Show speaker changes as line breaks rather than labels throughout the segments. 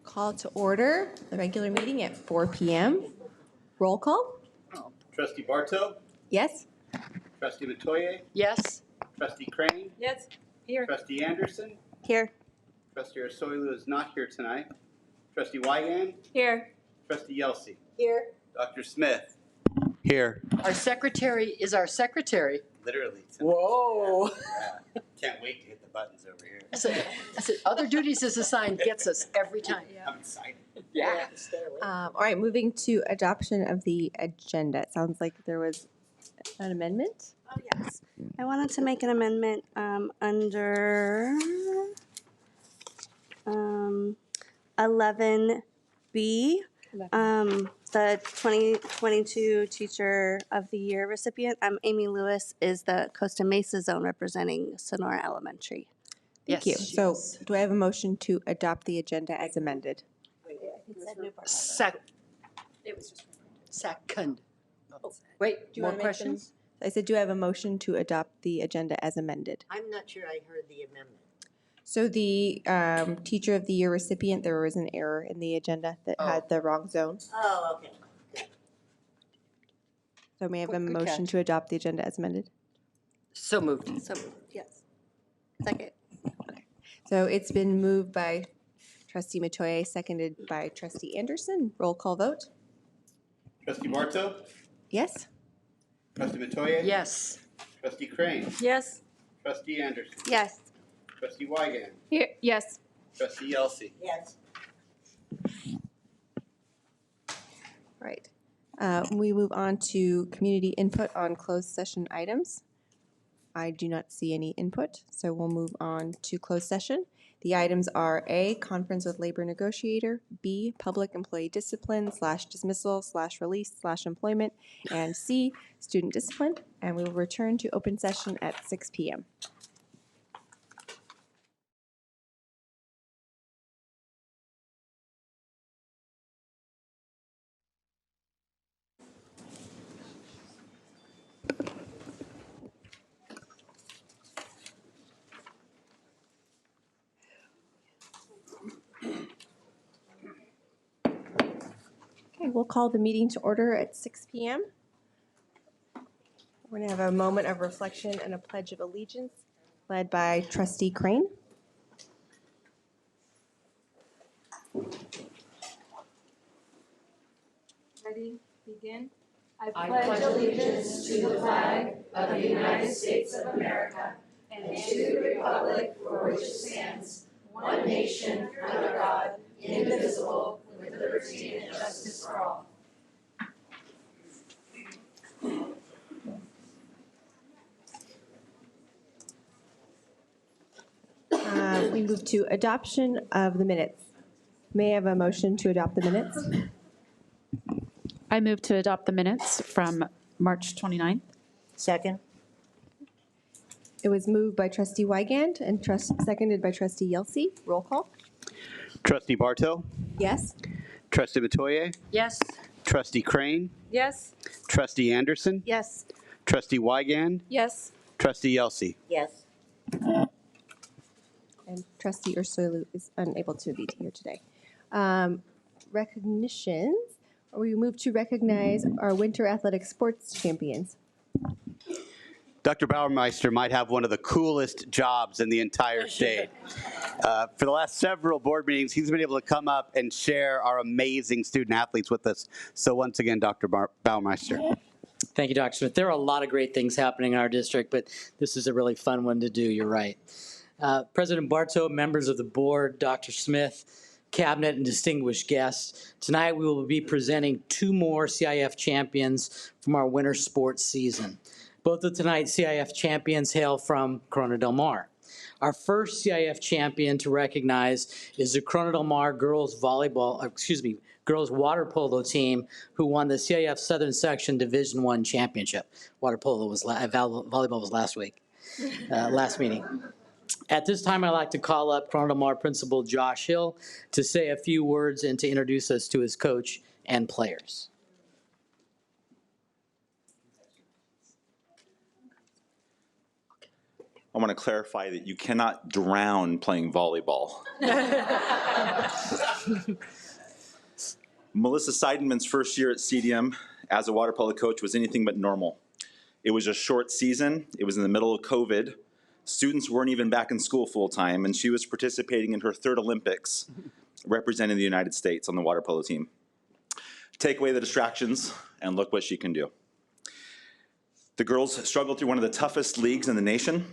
Call to order the regular meeting at 4 p.m. Roll call?
Trustee Bartow?
Yes?
Trustee Matoye?
Yes.
Trustee Crane?
Yes. Here.
Trustee Anderson?
Here.
Trustee Arsoilu is not here tonight. Trustee Wygan?
Here.
Trustee Yelsey?
Here.
Dr. Smith? Here.
Our secretary is our secretary.
Literally. Tonight.
Whoa.
Yeah. Can't wait to hit the buttons over here.
I said, other duties is assigned gets us every time.
I'm excited.
Yeah.
All right, moving to adoption of the agenda. It sounds like there was an amendment.
Oh, yes. I wanted to make an amendment under 11B. The 2022 Teacher of the Year recipient, Amy Lewis, is the Costa Mesa Zone representing Sonora Elementary.
Thank you. So do I have a motion to adopt the agenda as amended?
Second. Wait,
Do you
more
wanna make
questions?
I said, do I have a motion to adopt the agenda as amended?
I'm not sure I heard the amendment.
So the Teacher of the Year recipient, there was an error in the agenda that had the wrong zone.
Oh, okay.
So may I have a
Good
motion
catch.
to adopt the agenda as amended?
So moved.
So, yes. Second.
So it's been moved by Trustee Matoye, seconded by Trustee Anderson. Roll call vote?
Trustee Bartow?
Yes?
Trustee Matoye?
Yes.
Trustee Crane?
Yes.
Trustee Anderson?
Yes.
Trustee Wygan?
Here, yes.
Trustee Yelsey?
Yes.
Right. We move on to community input on closed session items. I do not see any input, so we'll move on to closed session. The items are A, conference with labor negotiator, B, public employee discipline / dismissal / release / employment, and C, student discipline. And we will return to open session at 6 p.m. Okay, we'll call the meeting to order at 6 p.m. We're going to have a moment of reflection and a pledge of allegiance led by Trustee Crane.
Ready? Begin.
I pledge allegiance to the flag of the United States of America and to the republic for which it stands, one nation, under God, indivisible, with liberty and justice for all.
We move to adoption of the minutes. May I have a motion to adopt the minutes?
I move to adopt the minutes from March 29th.
Second?
It was moved by Trustee Wygand and seconded by Trustee Yelsey. Roll call?
Trustee Bartow?
Yes?
Trustee Matoye?
Yes.
Trustee Crane?
Yes.
Trustee Anderson?
Yes.
Trustee Wygan?
Yes.
Trustee Yelsey?
Yes.
And Trustee Ursulou is unable to be here today. Recognitions. We move to recognize our Winter Athletic Sports champions.
Dr. Bauermeister might have one of the coolest jobs in the entire state. For the last several board meetings, he's been able to come up and share our amazing student athletes with us. So once again, Dr. Bauermeister.
Thank you, Dr. Smith. There are a lot of great things happening in our district, but this is a really fun one to do. You're right. President Bartow, members of the board, Dr. Smith, cabinet, and distinguished guests, tonight we will be presenting 2 more CIF champions from our winter sports season. Both of tonight's CIF champions hail from Corona Del Mar. Our first CIF champion to recognize is the Corona Del Mar girls water polo team who won the CIF Southern Section Division I championship. Water polo was volleyball was last week, last meeting. At this time, I'd like to call up Corona Del Mar Principal Josh Hill to say a few words and to introduce us to his coach and players.
I want to clarify that you cannot drown playing volleyball. Melissa Seidenman's first year at CDM as a water polo coach was anything but normal. It was a short season. It was in the middle of COVID. Students weren't even back in school full time, and she was participating in her third Olympics representing the United States on the water polo team. Take away the distractions, and look what she can do. The girls struggled through one of the toughest leagues in the nation,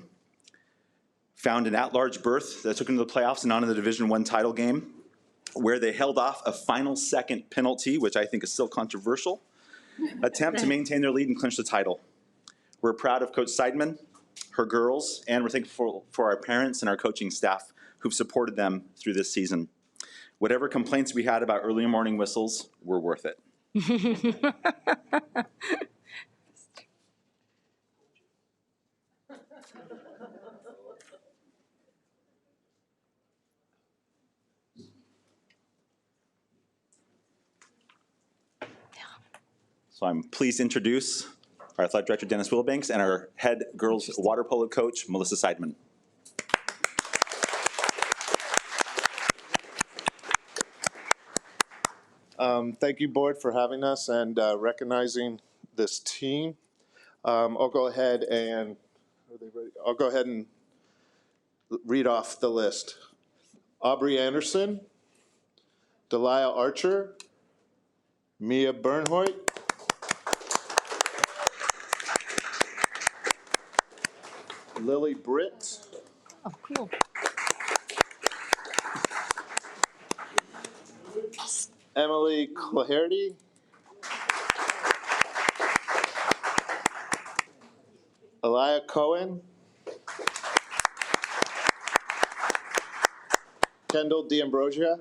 found an at-large berth that took them to the playoffs and on to the Division I title game, where they held off a final second penalty, which I think is still controversial, attempt to maintain their lead and clinch the title. We're proud of Coach Seidenman, her girls, and we're thankful for our parents and our coaching staff who've supported them through this season. Whatever complaints we had about early morning whistles were worth it. So I'm pleased to introduce our athletic director, Dennis Wilbanks, and our head girls water polo coach, Melissa Seidenman.
Thank you, board, for having us and recognizing this team. I'll go ahead and read off the list. Aubrey Anderson, Delia Archer, Mia Bernhoit, Lily Britt.
Oh, cool.
Emily Claherty, Elia Cohen, Kendall D'Ambrosia,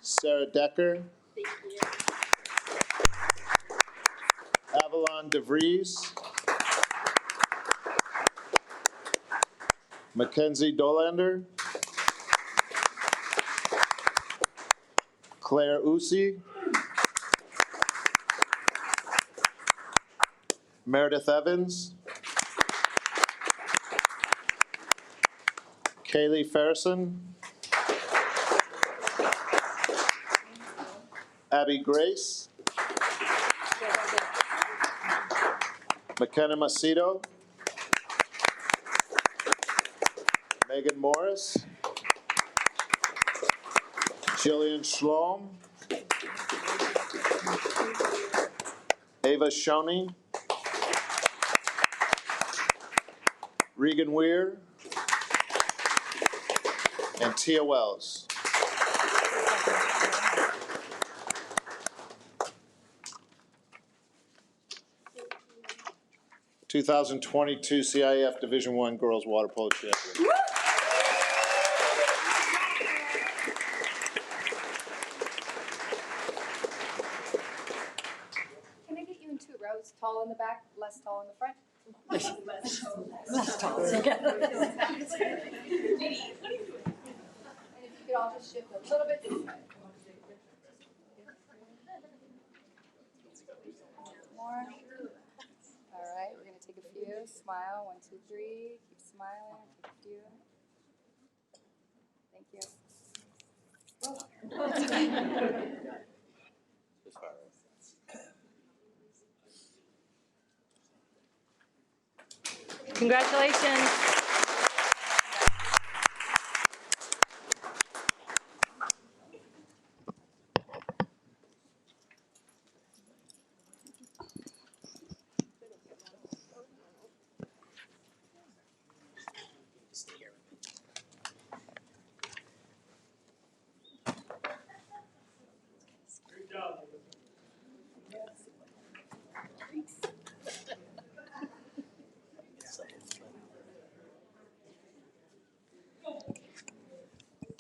Sarah Decker, Avalon DeVries, Mackenzie Dolander, Claire Usi, Meredith Evans, Kaylee Ferrison, Abby Grace, McKenna Macedo, Megan Morris, Jillian Schlom, Ava Schoening, Regan Weir, and Tia Wells. (2022) CIF Division I Girls Water Polo Champion.
Can I get you in 2 rows, tall in the back, less tall in the front?
Less tall.
And if you could all just shift a little bit this way. More. All right, we're going to take a few. Smile. 1, 2, 3. Keep smiling. Take a few. Thank you.
Congratulations.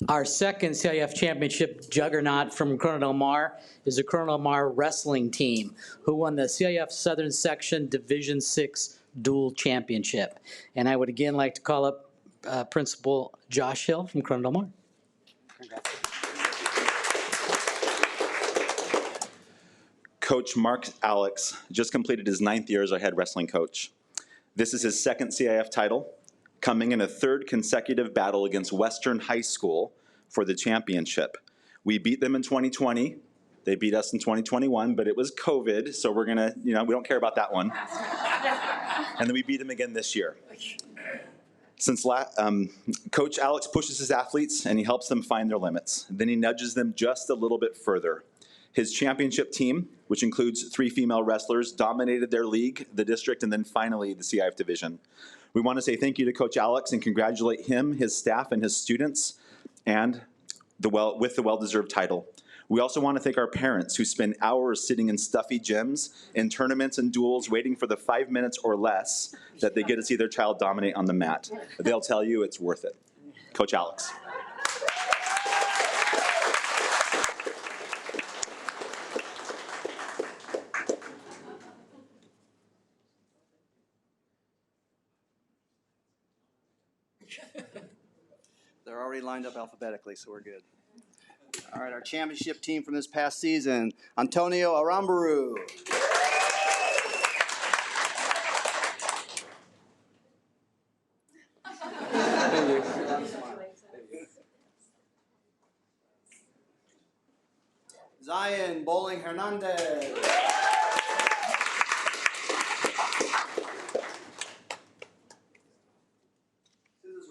Our second CIF championship juggernaut from Corona Del Mar is the Corona Del Mar wrestling team, who won the CIF Southern Section Division VI Dual Championship. And I would again like to call up Principal Josh Hill from Corona Del Mar.
Coach Mark Alex just completed his 9th year as our head wrestling coach. This is his 2nd CIF title, coming in a 3rd consecutive battle against Western High School for the championship. We beat them in 2020. They beat us in 2021, but it was COVID, so we're gonna, we don't care about that one. And then we beat them again this year. Since Coach Alex pushes his athletes and he helps them find their limits. Then he nudges them just a little bit further. His championship team, which includes 3 female wrestlers, dominated their league, the district, and then finally the CIF division. We want to say thank you to Coach Alex and congratulate him, his staff, and his students, and with the well-deserved title. We also want to thank our parents who spend hours sitting in stuffy gyms, in tournaments and duels, waiting for the 5 minutes or less that they get to see their child dominate on the mat. They'll tell you it's worth it. Coach Alex.
They're already lined up alphabetically, so we're good. All right, our championship team from this past season, Antonio Arambaru. Zion Bowling Hernandez.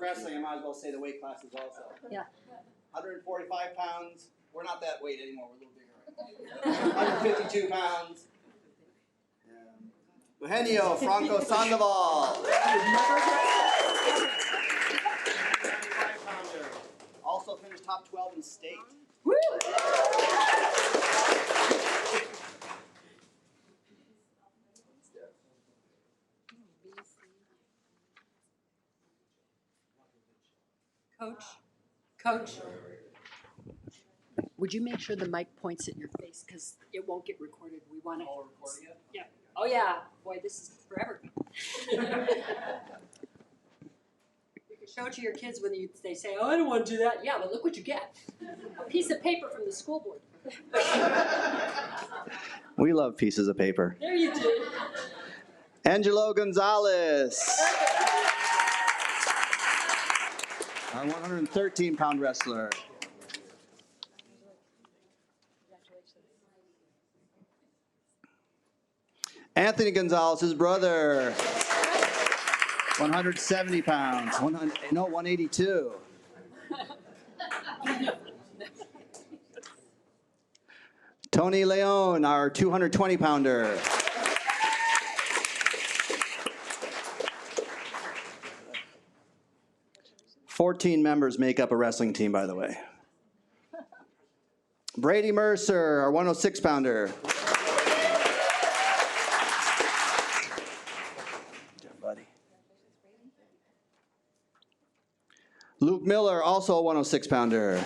Wrestling, I might as well say the weight classes also.
Yeah.
145 pounds. We're not that weight anymore. We're a little bigger. 152 pounds. Eugenio Franco Sandoval. Also finished top 12 in state.
Woo! Coach, would you make sure the mic points at your face because it won't get recorded? We want to.
All recording it?
Yeah. Oh yeah. Boy, this is forever. You can show it to your kids when they say, "Oh, I don't want to do that." Yeah, but look what you get: a piece of paper from the school board.
We love pieces of paper.
There you do.
Angelo Gonzalez. Our 113-pound wrestler. Anthony Gonzalez, his brother. 170 pounds. 182. Tony Leon, our 220-pounder. Fourteen members make up a wrestling team, by the way. Brady Mercer, our 106-pounder. Buddy. Luke Miller, also a 106-pounder.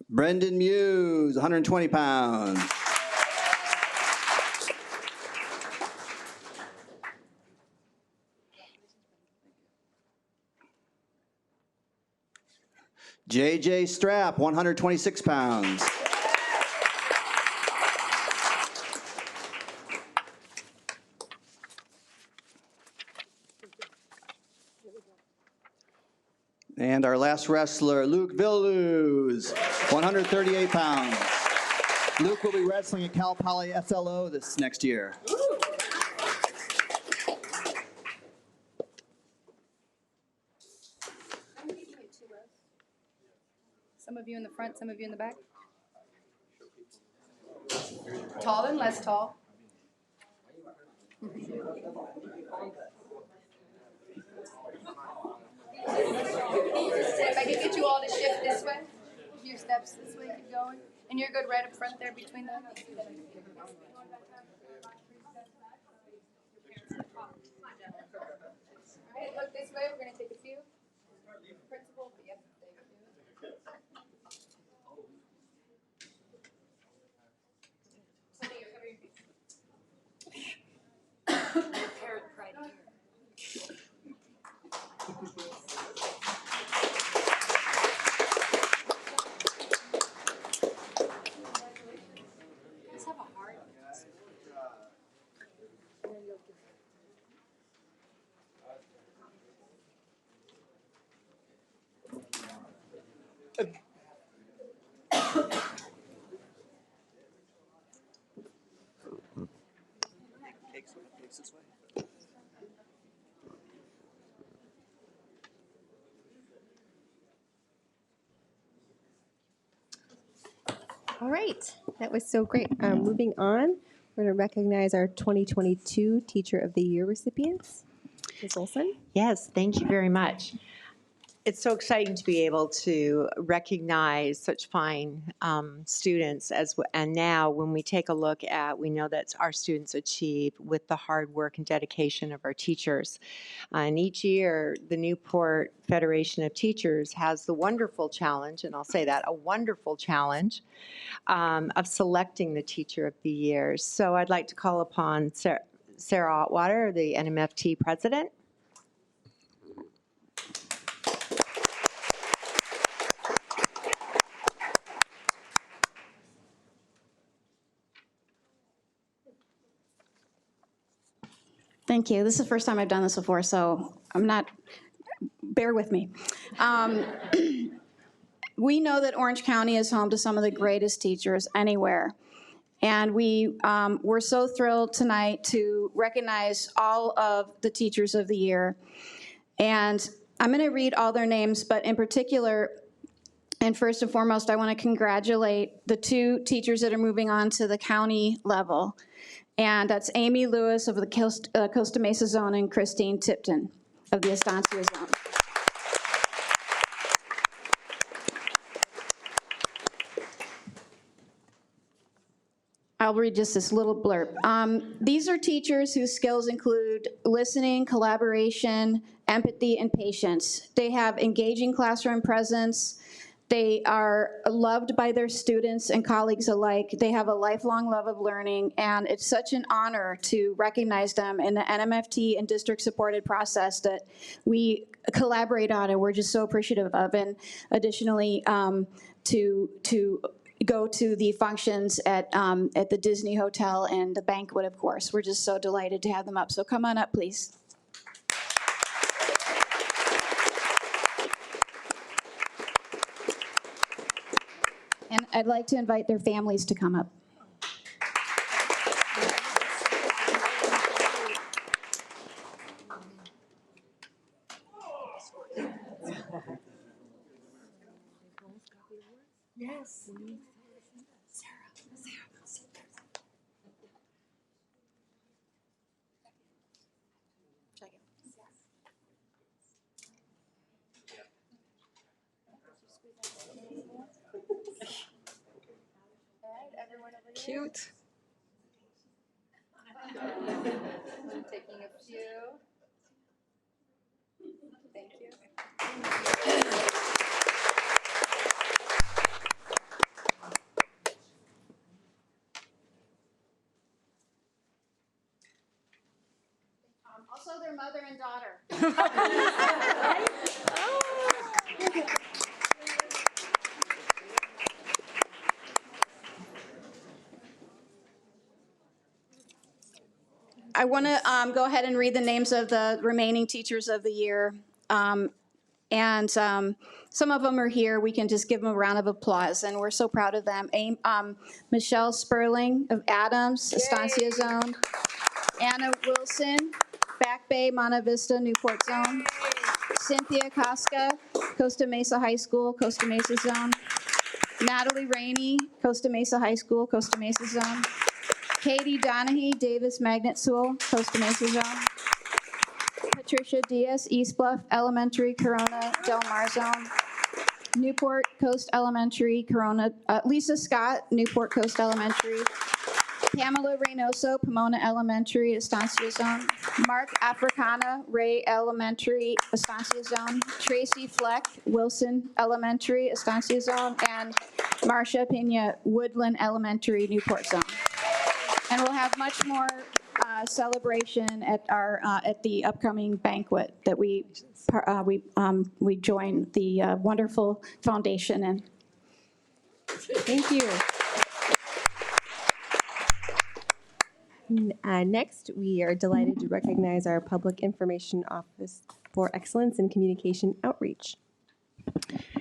Brendan Muse, 120 pounds. JJ Strap, 126 pounds. And our last wrestler, Luke Villuz, 138 pounds. Luke will be wrestling at Cal Poly SLO this next year.
Some of you in the front, some of you in the back. Tall and less tall. If I can get you all to shift this way, a few steps this way, keep going. And you're good right up front there between them. All right, look this way. We're going to take a few. Principal, yep, thank you.
All right, that was so great. Moving on, we're going to recognize our 2022 Teacher of the Year recipients. Ms. Olson?
Yes, thank you very much. It's so exciting to be able to recognize such fine students and now when we take a look at, we know that our students achieve with the hard work and dedication of our teachers. And each year, the Newport Federation of Teachers has the wonderful challenge, and I'll say that, a wonderful challenge of selecting the Teacher of the Year. So I'd like to call upon Sarah Atwater, the NMFT president.
Thank you. This is the first time I've done this before, so bear with me. We know that Orange County is home to some of the greatest teachers anywhere. And we're so thrilled tonight to recognize all of the Teachers of the Year. And I'm going to read all their names, but in particular, and first and foremost, I want to congratulate the two teachers that are moving on to the county level. And that's Amy Lewis of the Costa Mesa Zone and Christine Tipton of the Estancia Zone. I'll read just this little blurb. These are teachers whose skills include listening, collaboration, empathy, and patience. They have engaging classroom presence. They are loved by their students and colleagues alike. They have a lifelong love of learning, and it's such an honor to recognize them in the NMFT and district-supported process that we collaborate on, and we're just so appreciative of. And additionally, to go to the functions at the Disney Hotel and the banquet, of course. We're just so delighted to have them up. So come on up, please. And I'd like to invite their families to come up.
Yes.
Cute.
I'm taking a few. Thank you.
Also their mother and daughter. I want to go ahead and read the names of the remaining Teachers of the Year. Some of them are here. We can just give them a round of applause, and we're so proud of them. Michelle Sperling of Adams, Estancia Zone. Anna Wilson, Back Bay, Monte Vista, Newport Zone. Cynthia Casca, Costa Mesa High School, Costa Mesa Zone. Natalie Rainey, Costa Mesa High School, Costa Mesa Zone. Katie Donahue, Davis Magnet School, Costa Mesa Zone. Patricia Diaz, East Bluff Elementary, Corona Del Mar Zone. Newport Coast Elementary, Corona. Lisa Scott, Newport Coast Elementary. Pamela Reynoso, Pomona Elementary, Estancia Zone. Mark Africana, Ray Elementary, Estancia Zone. Tracy Fleck, Wilson Elementary, Estancia Zone. And Marcia Pena, Woodland Elementary, Newport Zone. And we'll have much more celebration at our at the upcoming banquet that we join the wonderful foundation in.
Thank you. Next, we are delighted to recognize our Public Information Office for Excellence in Communication Outreach.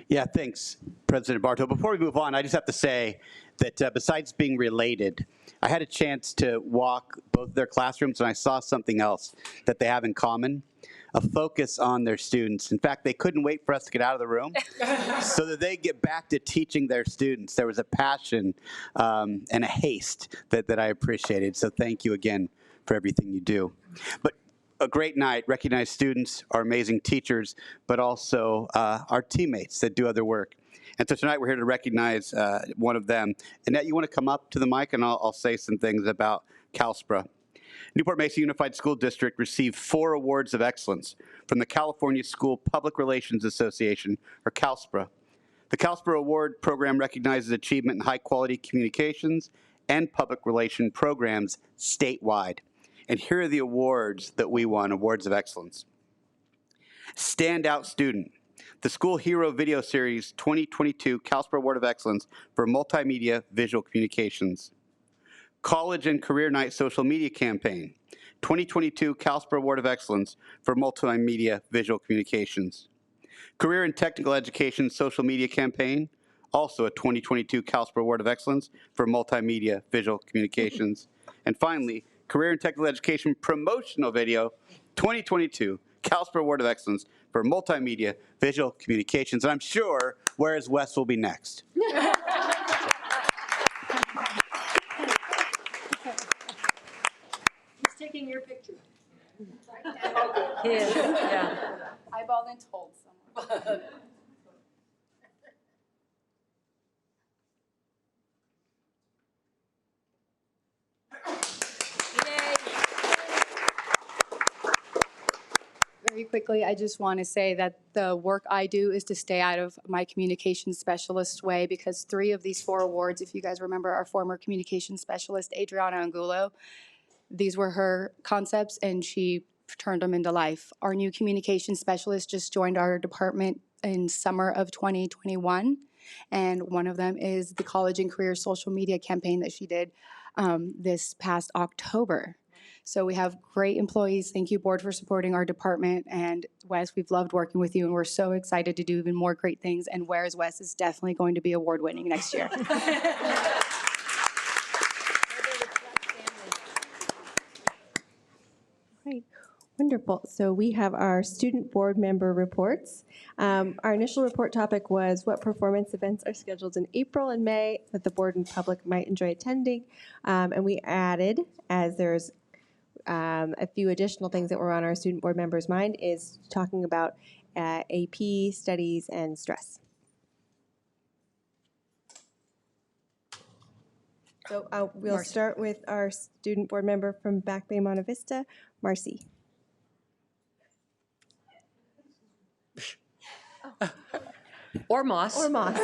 Yeah, thanks, President Bartow. Before we move on, I just have to say that besides being related, I had a chance to walk both their classrooms, and I saw something else that they have in common. a focus on their students. In fact, they couldn't wait for us to get out of the room so that they get back to teaching their students. There was a passion and a haste that I appreciated. So thank you again for everything you do. But a great night. Recognize students, our amazing teachers, but also our teammates that do other work. And so tonight we're here to recognize one of them. Annette, you want to come up to the mic and I'll say some things about CalSPRA. Newport-Mesa Unified School District received 4 awards of excellence from the California School Public Relations Association, or CalSPRA. The CalSPRA Award program recognizes achievement in high-quality communications and public relation programs statewide. And here are the awards that we won, awards of excellence. Standout Student, the School Hero Video Series 2022 CalSPRA Award of Excellence for Multimedia Visual Communications. College and Career Night Social Media Campaign, 2022 CalSPRA Award of Excellence for Multimedia Visual Communications. Career and Technical Education Social Media Campaign, also a 2022 CalSPRA Award of Excellence for Multimedia Visual Communications. And finally, Career and Technical Education Promotional Video, 2022 CalSPRA Award of Excellence for Multimedia Visual Communications. And I'm sure Where's Wes will be next.
Taking your picture.
Yeah. Eyeball and told someone.
Very quickly, I just want to say that the work I do is to stay out of my communications specialist way, because 3 of these 4 awards, if you guys remember, our former communications specialist, Adriana Angulo, these were her concepts and she turned them into life. Our new communications specialist just joined our department in summer of 2021. And one of them is the college and career social media campaign that she did this past October. So we have great employees. Thank you, board, for supporting our department. And Wes, we've loved working with you and we're so excited to do even more great things. And Where's Wes is definitely going to be award winning next year.
Great. Wonderful. So we have our student board member reports. Our initial report topic was what performance events are scheduled in April and May that the board and public might enjoy attending. And we added, as there's a few additional things that were on our student board members' mind, is talking about AP, studies, and stress. So we'll start with our student board member from Back Bay Monte Vista, Marcy.
Or Moss.
Or Moss.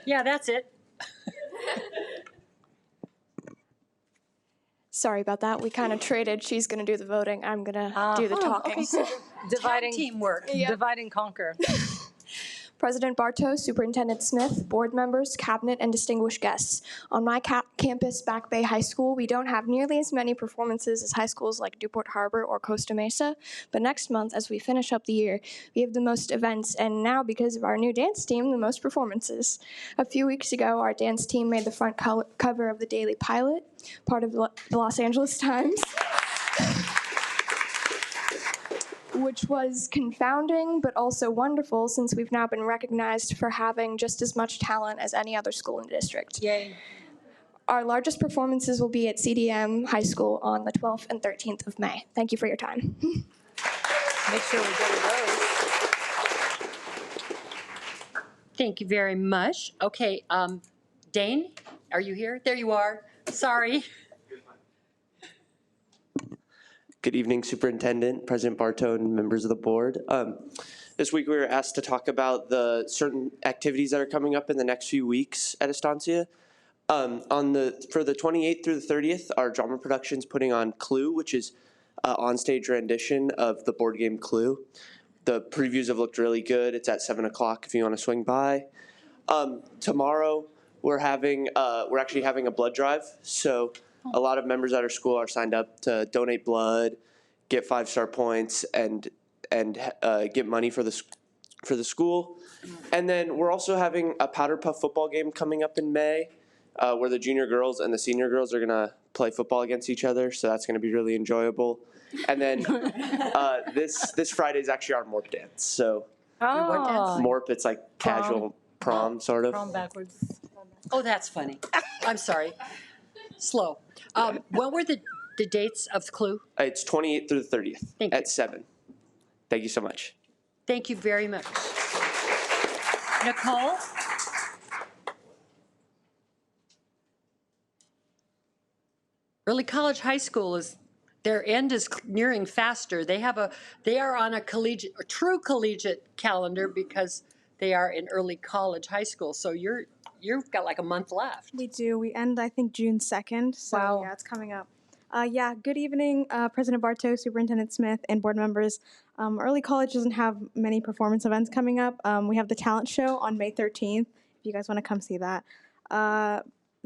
Yeah, that's it.
Sorry about that. We kind of traded. She's going to do the voting. I'm going to do the talking.
Okay, so dividing teamwork.
Yeah.
Divide and conquer.
President Bartow, Superintendent Smith, board members, cabinet, and distinguished guests. On my campus, Back Bay High School, we don't have nearly as many performances as high schools like Newport Harbor or Costa Mesa, but next month, as we finish up the year, we have the most events, and now, because of our new dance team, the most performances. A few weeks ago, our dance team made the front cover of the Daily Pilot, part of the Los Angeles Times, which was confounding but also wonderful, since we've now been recognized for having just as much talent as any other school in the district.
Yay.
Our largest performances will be at CDM High School on the 12th and 13th of May. Thank you for your time.
Make sure we go to those. Thank you very much. Okay, Dane, are you here? There you are. Sorry.
Good evening, Superintendent, President Bartow, and members of the board. This week we were asked to talk about the certain activities that are coming up in the next few weeks at Estancia. For the 28th through the 30th, our drama production's putting on Clue, which is an onstage rendition of the board game Clue. The previews have looked really good. It's at 7 o'clock if you want to swing by. Tomorrow we're actually having a blood drive, so a lot of members at our school are signed up to donate blood, get 5-star points, and get money for the school. And then we're also having a Powder Puff football game coming up in May, where the junior girls and the senior girls are gonna play football against each other. So that's gonna be really enjoyable. And then this Friday is actually our MORP dance. So
What dance?
MORP, it's like casual prom sort of.
Prom backwards. Oh, that's funny. I'm sorry. Slow. What were the dates of the Clue?
It's 28th through the 30th
Thank
at 7. Thank you so much.
Thank you very much. Nicole? Early College High School is, their end is nearing faster. They are on a true collegiate calendar because they are in early college high school. So you've got like a month left.
We do. We end, I think, June 2nd. So
Wow.
yeah, it's coming up. Good evening, President Bartow, Superintendent Smith, and board members. Early College doesn't have many performance events coming up. We have the talent show on May 13th, if you guys want to come see that.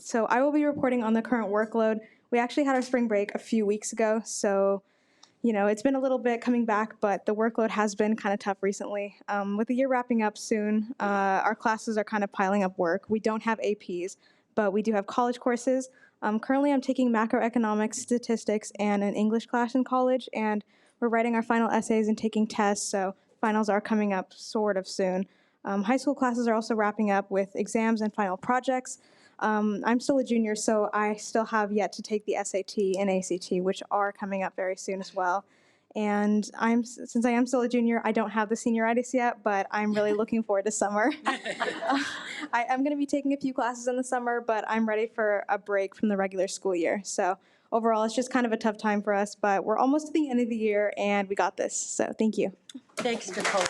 So I will be reporting on the current workload. We actually had our spring break a few weeks ago, so it's been a little bit coming back, but the workload has been kind of tough recently. With the year wrapping up soon, our classes are kind of piling up work. We don't have APs, but we do have college courses. Currently, I'm taking macroeconomics, statistics, and an English class in college, and we're writing our final essays and taking tests, so finals are coming up sort of soon. High school classes are also wrapping up with exams and final projects. I'm still a junior, so I still have yet to take the SAT and ACT, which are coming up very soon as well. And since I am still a junior, I don't have the senioritis yet, but I'm really looking forward to summer. I'm going to be taking a few classes in the summer, but I'm ready for a break from the regular school year. So overall, it's just kind of a tough time for us, but we're almost to the end of the year, and we got this. So thank you.
Thanks, Nicole.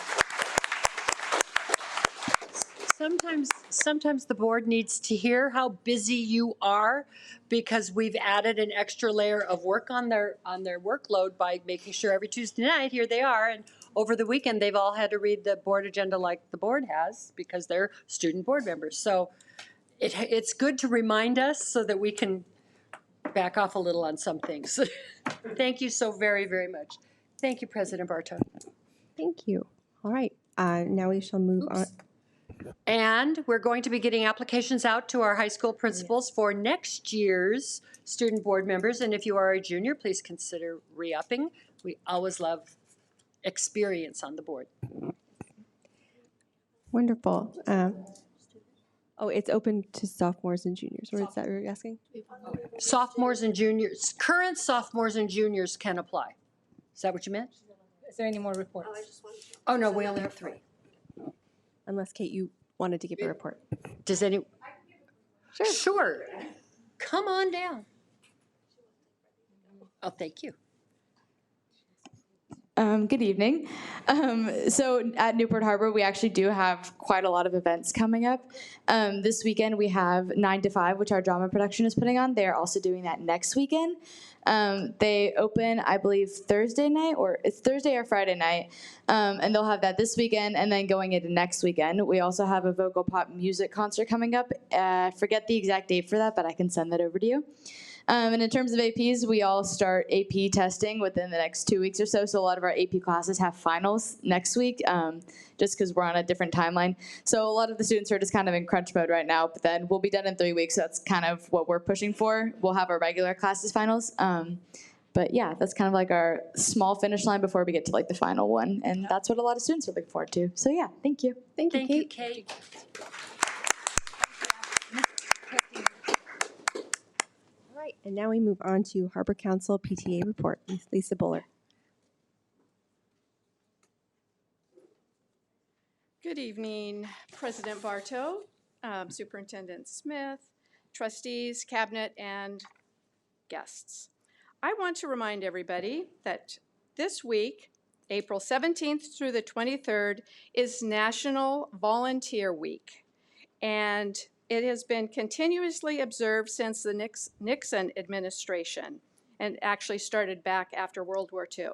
Sometimes the board needs to hear how busy you are because we've added an extra layer of work on their workload by making sure every Tuesday night here they are, and over the weekend they've all had to read the board agenda like the board has because they're student board members. So it's good to remind us so that we can back off a little on some things. Thank you so very, very much. Thank you, President Bartow.
Thank you. All right, now we shall move on.
And we're going to be getting applications out to our high school principals for next year's student board members. And if you are a junior, please consider re-upping. We always love experience on the board.
Wonderful. It's open to sophomores and juniors, or is that what you're asking?
Sophomores and juniors, current sophomores and juniors can apply. Is that what you meant?
Is there any more reports?
Oh, no, we only have 3.
Unless, Kate, you wanted to give a report.
Does any? Sure. Come on down. Oh, thank you.
Good evening. So at Newport Harbor, we actually do have quite a lot of events coming up. This weekend we have 9 to 5, which our drama production is putting on. They're also doing that next weekend. They open, I believe, Thursday night, or it's Thursday or Friday night, and they'll have that this weekend, and then going into next weekend. We also have a vocal pop music concert coming up. Forget the exact date for that, but I can send that over to you. And in terms of APs, we all start AP testing within the next 2 weeks or so. So a lot of our AP classes have finals next week, just because we're on a different timeline. So a lot of the students are just kind of in crunch mode right now, but then we'll be done in 3 weeks. So that's kind of what we're pushing for. We'll have our regular classes finals. But yeah, that's kind of like our small finish line before we get to like the final one. And that's what a lot of students are looking forward to. So yeah, thank you.
Thank you,
Kate.
All right, and now we move on to Harbor Council PTA report. Ms. Lisa Buller.
Good evening, President Bartow, Superintendent Smith, trustees, cabinet, and guests. I want to remind everybody that this week, April 17th through the 23rd, is National Volunteer Week, and it has been continuously observed since the Nixon administration, and actually started back after World War II.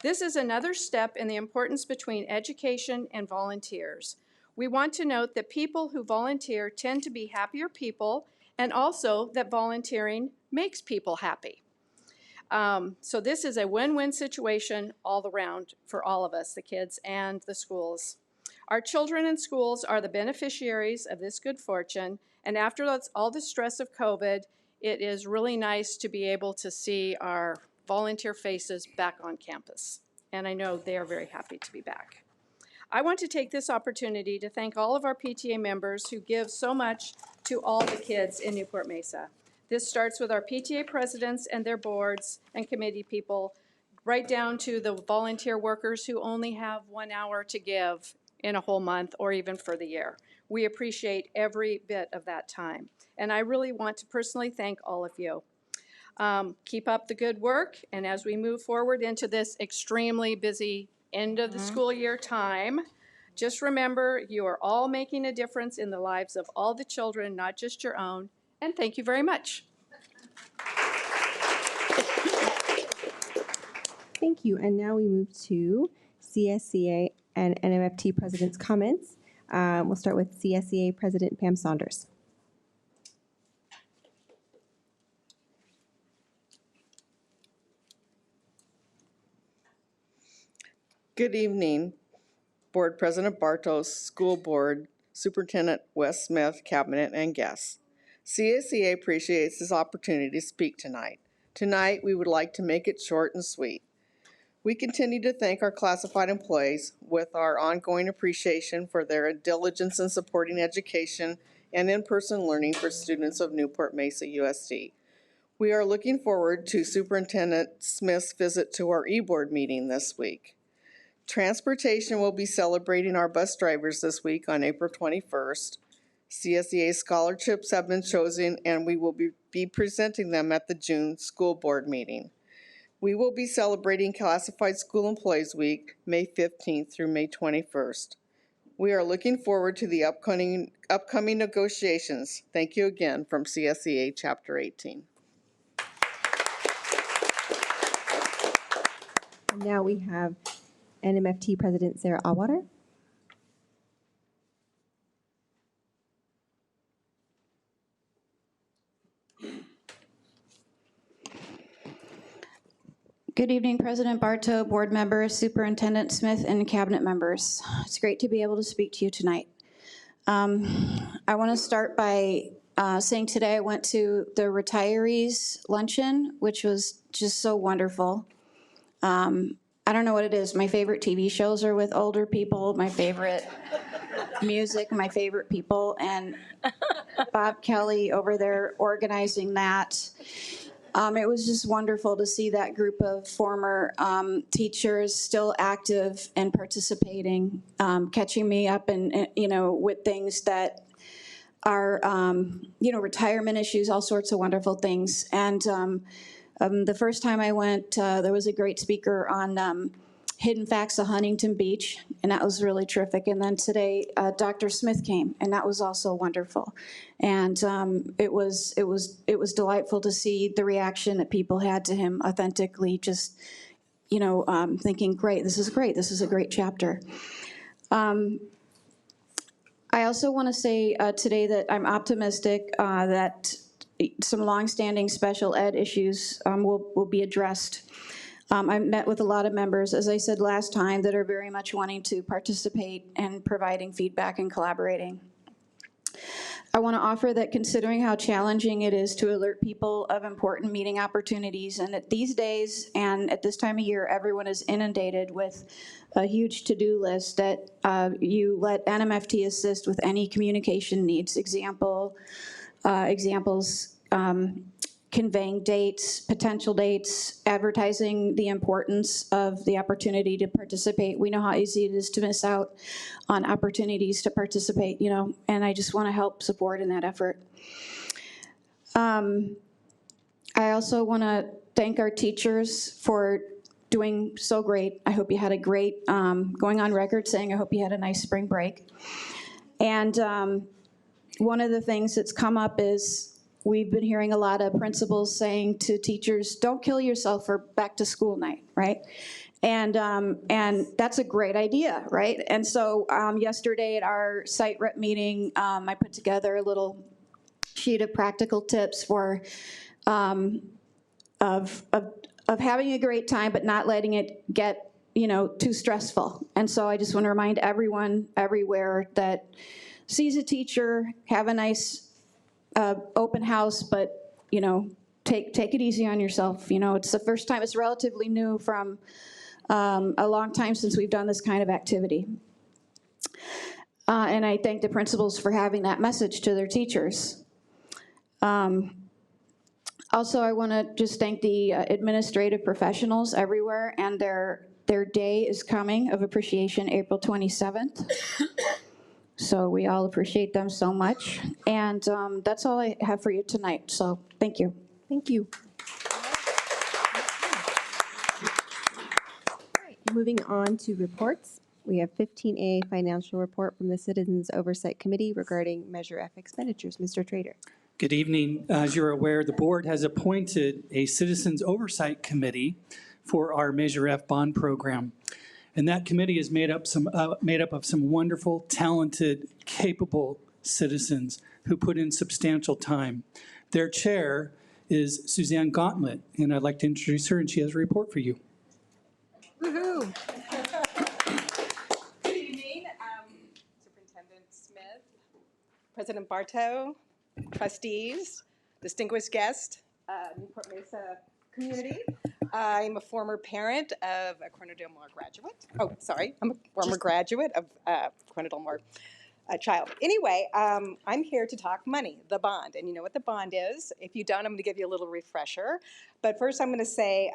This is another step in the importance between education and volunteers. We want to note that people who volunteer tend to be happier people, and also that volunteering makes people happy. So this is a win-win situation all around for all of us, the kids and the schools. Our children and schools are the beneficiaries of this good fortune, and after all the stress of COVID, it is really nice to be able to see our volunteer faces back on campus. And I know they are very happy to be back. I want to take this opportunity to thank all of our PTA members who give so much to all the kids in Newport-Mesa. This starts with our PTA presidents and their boards and committee people, right down to the volunteer workers who only have 1 hour to give in a whole month or even for the year. We appreciate every bit of that time. And I really want to personally thank all of you. Keep up the good work, and as we move forward into this extremely busy end of the school year time, just remember you are all making a difference in the lives of all the children, not just your own, and thank you very much.
Thank you. And now we move to CSCA and NMFT President's comments. We'll start with CSCA President Pam Saunders.
Good evening, Board President Bartos, School Board, Superintendent Wes Smith, Cabinet, and guests. CSCA appreciates this opportunity to speak tonight. Tonight, we would like to make it short and sweet. We continue to thank our classified employees with our ongoing appreciation for their diligence in supporting education and in-person learning for students of Newport-Mesa USD. We are looking forward to Superintendent Smith's visit to our e-board meeting this week. Transportation will be celebrating our bus drivers this week on April 21st. CSEA scholarships have been chosen, and we will be presenting them at the June school board meeting. We will be celebrating Classified School Employees Week, May 15th through May 21st. We are looking forward to the upcoming negotiations. Thank you again from CSEA Chapter 18.
And now we have NMFT President Sarah Atwater.
Good evening, President Bartow, board members, Superintendent Smith, and cabinet members. It's great to be able to speak to you tonight. I want to start by saying today I went to the retirees luncheon, which was just so wonderful. I don't know what it is. My favorite TV shows are with older people, my favorite music, my favorite people, and Bob Kelly over there organizing that. It was just wonderful to see that group of former teachers still active and participating, catching me up and with things that are, retirement issues, all sorts of wonderful things. And the first time I went, there was a great speaker on hidden facts of Huntington Beach, and that was really terrific. And then today, Dr. Smith came, and that was also wonderful. And it was delightful to see the reaction that people had to him authentically, just thinking, great, this is a great chapter. I also want to say today that I'm optimistic that some longstanding special ed issues will be addressed. I met with a lot of members, as I said last time, that are very much wanting to participate and providing feedback and collaborating. I want to offer that considering how challenging it is to alert people of important meeting opportunities, and that these days and at this time of year, everyone is inundated with a huge to-do list, that you let NMFT assist with any communication needs. Examples, conveying dates, potential dates, advertising the importance of the opportunity to participate. We know how easy it is to miss out on opportunities to participate, and I just want to help support in that effort. I also want to thank our teachers for doing so great. I hope you had a great, going on record saying I hope you had a nice spring break. And one of the things that's come up is we've been hearing a lot of principals saying to teachers, don't kill yourself for back to school night, right? And that's a great idea, right? And so yesterday at our site rep meeting, I put together a little sheet of practical tips for of having a great time, but not letting it get too stressful. And so I just want to remind everyone everywhere that sees a teacher, have a nice open house, but take it easy on yourself. You know, it's the first time, it's relatively new from a long time since we've done this kind of activity. And I thank the principals for having that message to their teachers. Also, I want to just thank the administrative professionals everywhere, and their day is coming of appreciation, April 27th. So we all appreciate them so much. And that's all I have for you tonight. So thank you.
Thank you. Moving on to reports. We have 15A financial report from the Citizens Oversight Committee regarding Measure F expenditures. Mr. Trader.
Good evening. As you're aware, the board has appointed a Citizens Oversight Committee for our Measure F bond program. And that committee is made up of some wonderful, talented, capable citizens who put in substantial time. Their chair is Suzanne Gauntlet, and I'd like to introduce her, and she has a report for you.
Woohoo! Good evening, Superintendent Smith, President Bartow, trustees, distinguished guests, Newport-Mesa community. I'm a former parent of a Corona Del Mar graduate. Oh, sorry, I'm a former graduate of Corona Del Mar child. Anyway, I'm here to talk money, the bond. And you know what the bond is. If you don't, I'm going to give you a little refresher. But first I'm going to say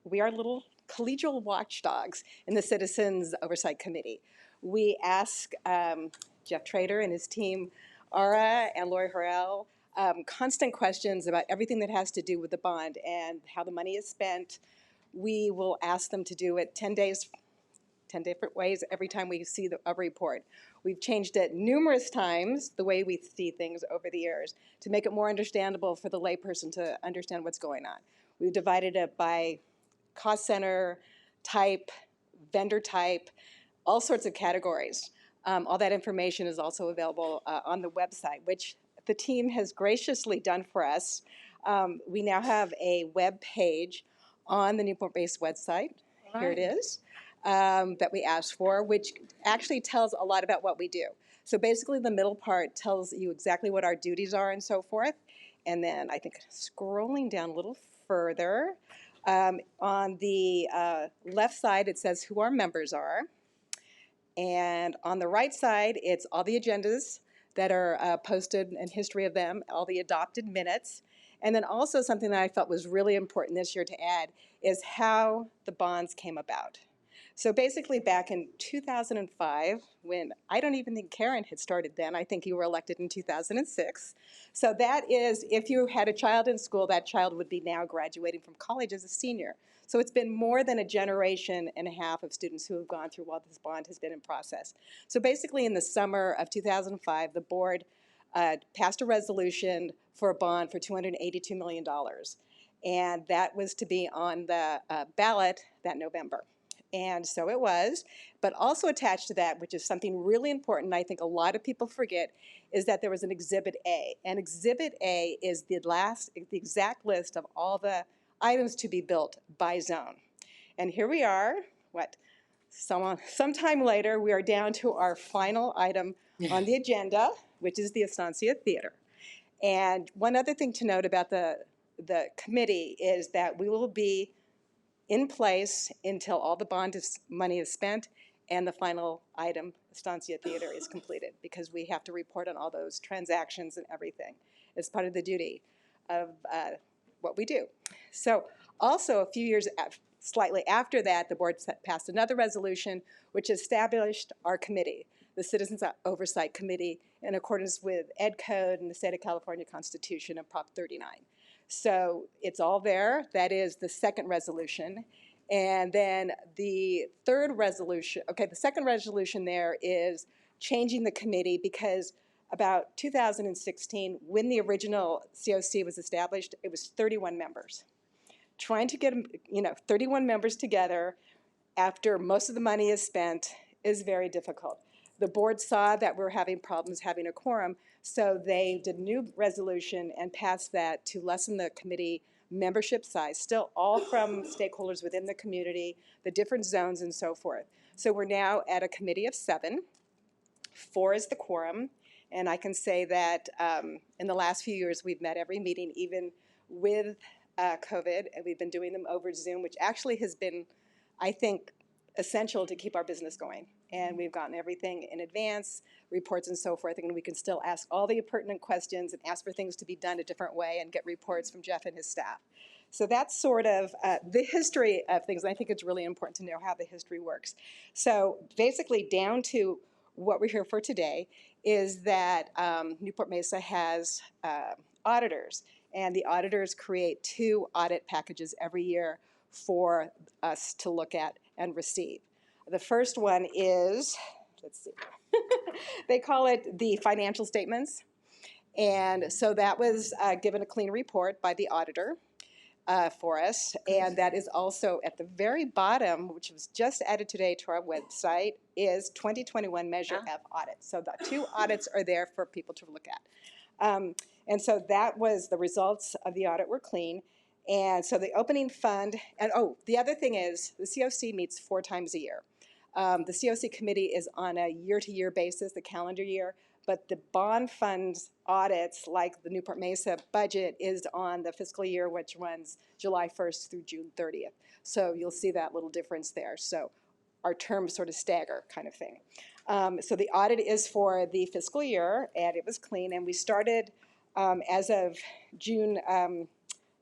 we are little collegial watchdogs in the Citizens Oversight Committee. We ask Jeff Trader and his team, Ara and Lori Harrell, constant questions about everything that has to do with the bond and how the money is spent. We will ask them to do it 10 different ways every time we see a report. We've changed it numerous times, the way we see things over the years, to make it more understandable for the layperson to understand what's going on. We've divided it by cost center type, vendor type, all sorts of categories. All that information is also available on the website, which the team has graciously done for us. We now have a web page on the Newport-Mesa website.
Right.
Here it is, that we asked for, which actually tells a lot about what we do. So basically the middle part tells you exactly what our duties are and so forth. And then I think scrolling down a little further, on the left side it says who our members are. And on the right side, it's all the agendas that are posted and history of them, all the adopted minutes. And then also something that I felt was really important this year to add is how the bonds came about. So basically back in 2005, when I don't even think Karen had started then, I think you were elected in 2006. So that is, if you had a child in school, that child would be now graduating from college as a senior. So it's been more than a generation and a half of students who have gone through while this bond has been in process. So basically in the summer of 2005, the board passed a resolution for a bond for $282 million. And that was to be on the ballot that November. And so it was, but also attached to that, which is something really important, I think a lot of people forget, is that there was an Exhibit A. And Exhibit A is the exact list of all the items to be built by zone. And here we are, sometime later, we are down to our final item on the agenda, which is the Estancia Theater. And one other thing to note about the committee is that we will be in place until all the bond money is spent and the final item, Estancia Theater, is completed, because we have to report on all those transactions and everything as part of the duty of what we do. So also a few years slightly after that, the board passed another resolution which established our committee, the Citizens Oversight Committee, in accordance with Ed Code and the State of California Constitution and Prop 39. So it's all there. That is the second resolution. And then the third resolution, the second resolution there is changing the committee, because about 2016, when the original COC was established, it was 31 members. Trying to get 31 members together after most of the money is spent is very difficult. The board saw that we're having problems having a quorum, so they did a new resolution and passed that to lessen the committee membership size, still all from stakeholders within the community, the different zones and so forth. So we're now at a committee of 7. 4 is the quorum, and I can say that in the last few years we've met every meeting, even with COVID, and we've been doing them over Zoom, which actually has been, I think, essential to keep our business going. And we've gotten everything in advance, reports and so forth, and we can still ask all the pertinent questions and ask for things to be done a different way and get reports from Jeff and his staff. So that's sort of the history of things, and I think it's really important to know how the history works. So basically down to what we're here for today is that Newport-Mesa has auditors, and the auditors create 2 audit packages every year for us to look at and receive. The first one is, let's see, they call it the financial statements. And so that was given a clean report by the auditor for us. And that is also at the very bottom, which was just added today to our website, is 2021 Measure F audit. So the 2 audits are there for people to look at. And so that was the results of the audit were clean. And so the opening fund, and oh, the other thing is the COC meets 4 times a year. The COC committee is on a year-to-year basis, the calendar year, but the bond funds audits, like the Newport-Mesa budget, is on the fiscal year, which runs July 1st through June 30th. So you'll see that little difference there. So our terms sort of stagger kind of thing. So the audit is for the fiscal year, and it was clean, and we started as of June,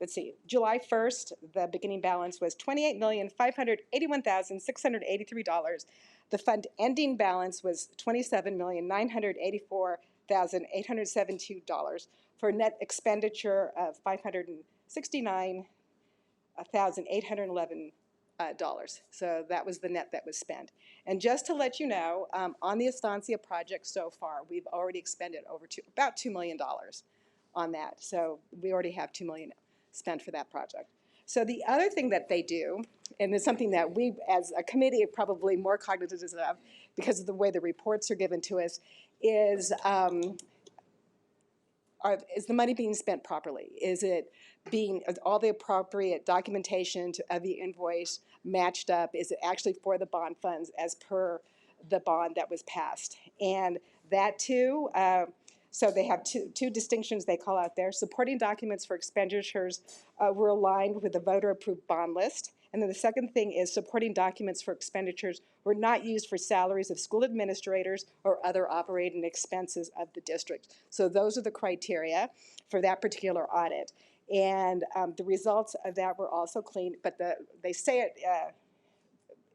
let's see, July 1st, the beginning balance was $28,581,683. The fund ending balance was $27,984,872 for a net expenditure of $569,811. So that was the net that was spent. And just to let you know, on the Estancia project so far, we've already expended about $2 million on that. So we already have $2 million spent for that project. So the other thing that they do, and it's something that we as a committee are probably more cognizant of because of the way the reports are given to us, is the money being spent properly? Is it being all the appropriate documentation of the invoice matched up? Is it actually for the bond funds as per the bond that was passed? And that too, so they have two distinctions they call out there. Supporting documents for expenditures were aligned with the voter-approved bond list. And then the second thing is supporting documents for expenditures were not used for salaries of school administrators or other operating expenses of the district. So those are the criteria for that particular audit. And the results of that were also clean, but they say it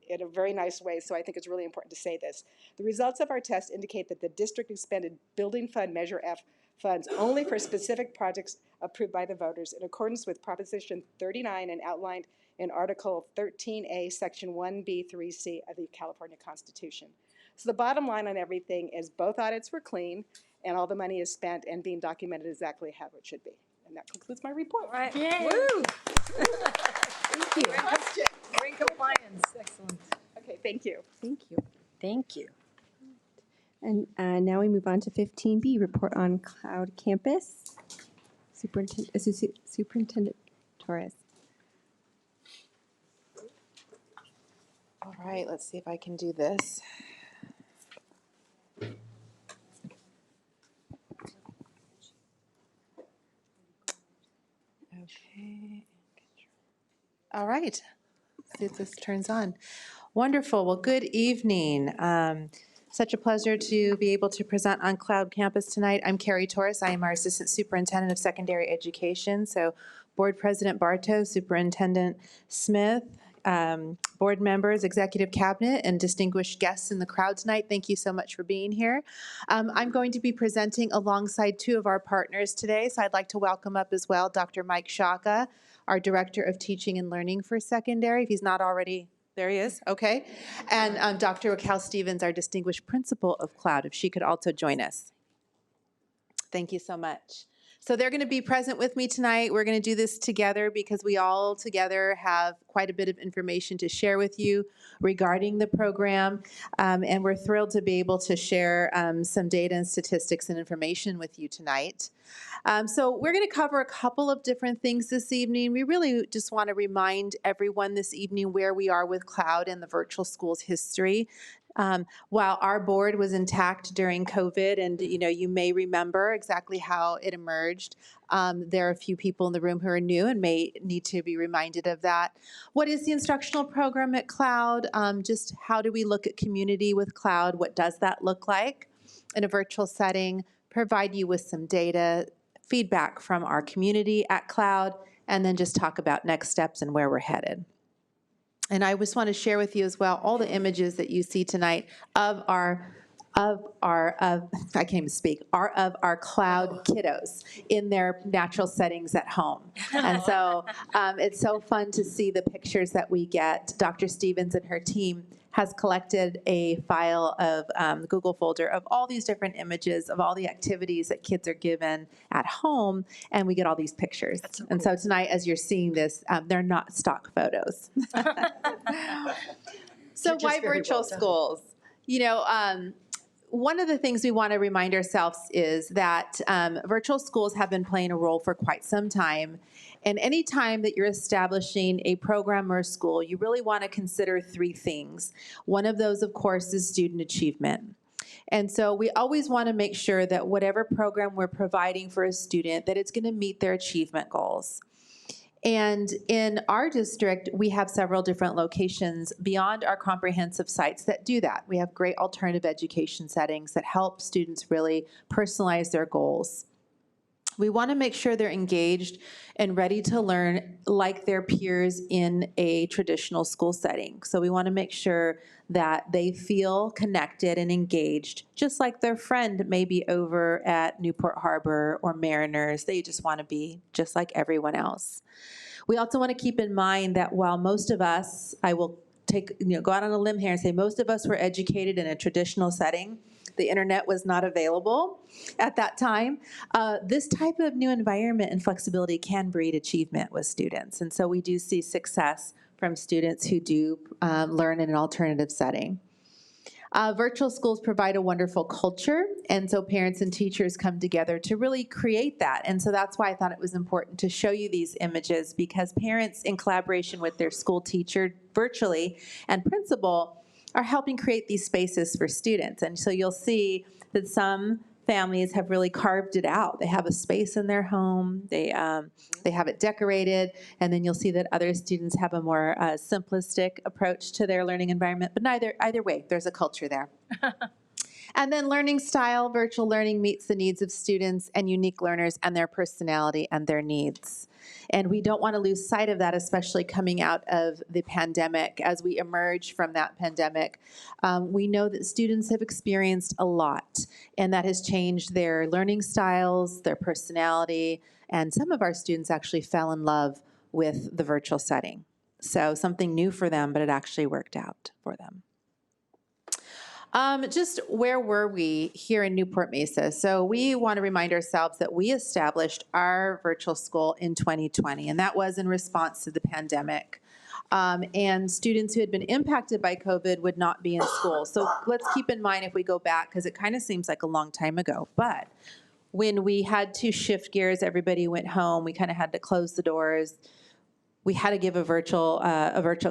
in a very nice way, so I think it's really important to say this. The results of our test indicate that the district expended Building Fund Measure F funds only for specific projects approved by the voters in accordance with Proposition 39 and outlined in Article 13A, Section 1B3C of the California Constitution. So the bottom line on everything is both audits were clean and all the money is spent and being documented exactly how it should be. And that concludes my report.
All right.
Yay.
Woo! Thank you. We're in compliance. Excellent.
Okay, thank you.
Thank you. Thank you.
And now we move on to 15B, report on Cloud Campus. Superintendent Torres.
All right, let's see if I can do this. Okay. All right. Let's see if this turns on. Wonderful. Well, good evening. Such a pleasure to be able to present on Cloud Campus tonight. I'm Carrie Torres. I am our Assistant Superintendent of Secondary Education. So Board President Bartow, Superintendent Smith, board members, executive cabinet, and distinguished guests in the crowd tonight, thank you so much for being here. I'm going to be presenting alongside 2 of our partners today, so I'd like to welcome up as well Dr. Mike Shaka, our Director of Teaching and Learning for Secondary, if he's not already. There he is, okay. And Dr. Raquel Stevens, our Distinguished Principal of Cloud, if she could also join us. Thank you so much. So they're going to be present with me tonight. We're going to do this together because we all together have quite a bit of information to share with you regarding the program, and we're thrilled to be able to share some data and statistics and information with you tonight. So we're going to cover a couple of different things this evening. We really just want to remind everyone this evening where we are with cloud and the virtual schools history. While our board was intact during COVID, and you may remember exactly how it emerged, there are a few people in the room who are new and may need to be reminded of that. What is the instructional program at Cloud? Just how do we look at community with Cloud? What does that look like in a virtual setting? Provide you with some data, feedback from our community at Cloud, and then just talk about next steps and where we're headed. And I just want to share with you as well all the images that you see tonight of our cloud kiddos in their natural settings at home. And so it's so fun to see the pictures that we get. Dr. Stevens and her team has collected a file of Google folder of all these different images of all the activities that kids are given at home, and we get all these pictures. So and so tonight, as you're seeing this, they're not stock photos. So why virtual schools? One of the things we want to remind ourselves is that virtual schools have been playing a role for quite some time. And any time that you're establishing a program or a school, you really want to consider three things. One of those, of course, is student achievement. And so we always want to make sure that whatever program we're providing for a student, that it's going to meet their achievement goals. And in our district, we have several different locations beyond our comprehensive sites that do that. We have great alternative education settings that help students really personalize their goals. We want to make sure they're engaged and ready to learn like their peers in a traditional school setting. So we want to make sure that they feel connected and engaged, just like their friend maybe over at Newport Harbor or Mariners. They just want to be just like everyone else. We also want to keep in mind that while most of us, I will go out on a limb here and say most of us were educated in a traditional setting. The internet was not available at that time. This type of new environment and flexibility can breed achievement with students. And so we do see success from students who do learn in an alternative setting. Virtual schools provide a wonderful culture, and so parents and teachers come together to really create that. And so that's why I thought it was important to show you these images, because parents, in collaboration with their school teacher virtually and principal, are helping create these spaces for students. And so you'll see that some families have really carved it out. They have a space in their home, they have it decorated, and then you'll see that other students have a more simplistic approach to their learning environment. But either way, there's a culture there. And then learning style, virtual learning meets the needs of students and unique learners and their personality and their needs. And we don't want to lose sight of that, especially coming out of the pandemic. As we emerge from that pandemic, we know that students have experienced a lot, and that has changed their learning styles, their personality, and some of our students actually fell in love with the virtual setting. So something new for them, but it actually worked out for them. Just where were we here in Newport-Mesa? So we want to remind ourselves that we established our virtual school in 2020, and that was in response to the pandemic. And students who had been impacted by COVID would not be in school. So let's keep in mind, if we go back, because it kind of seems like a long time ago, but when we had to shift gears, everybody went home, we kind of had to close the doors. We had to give a virtual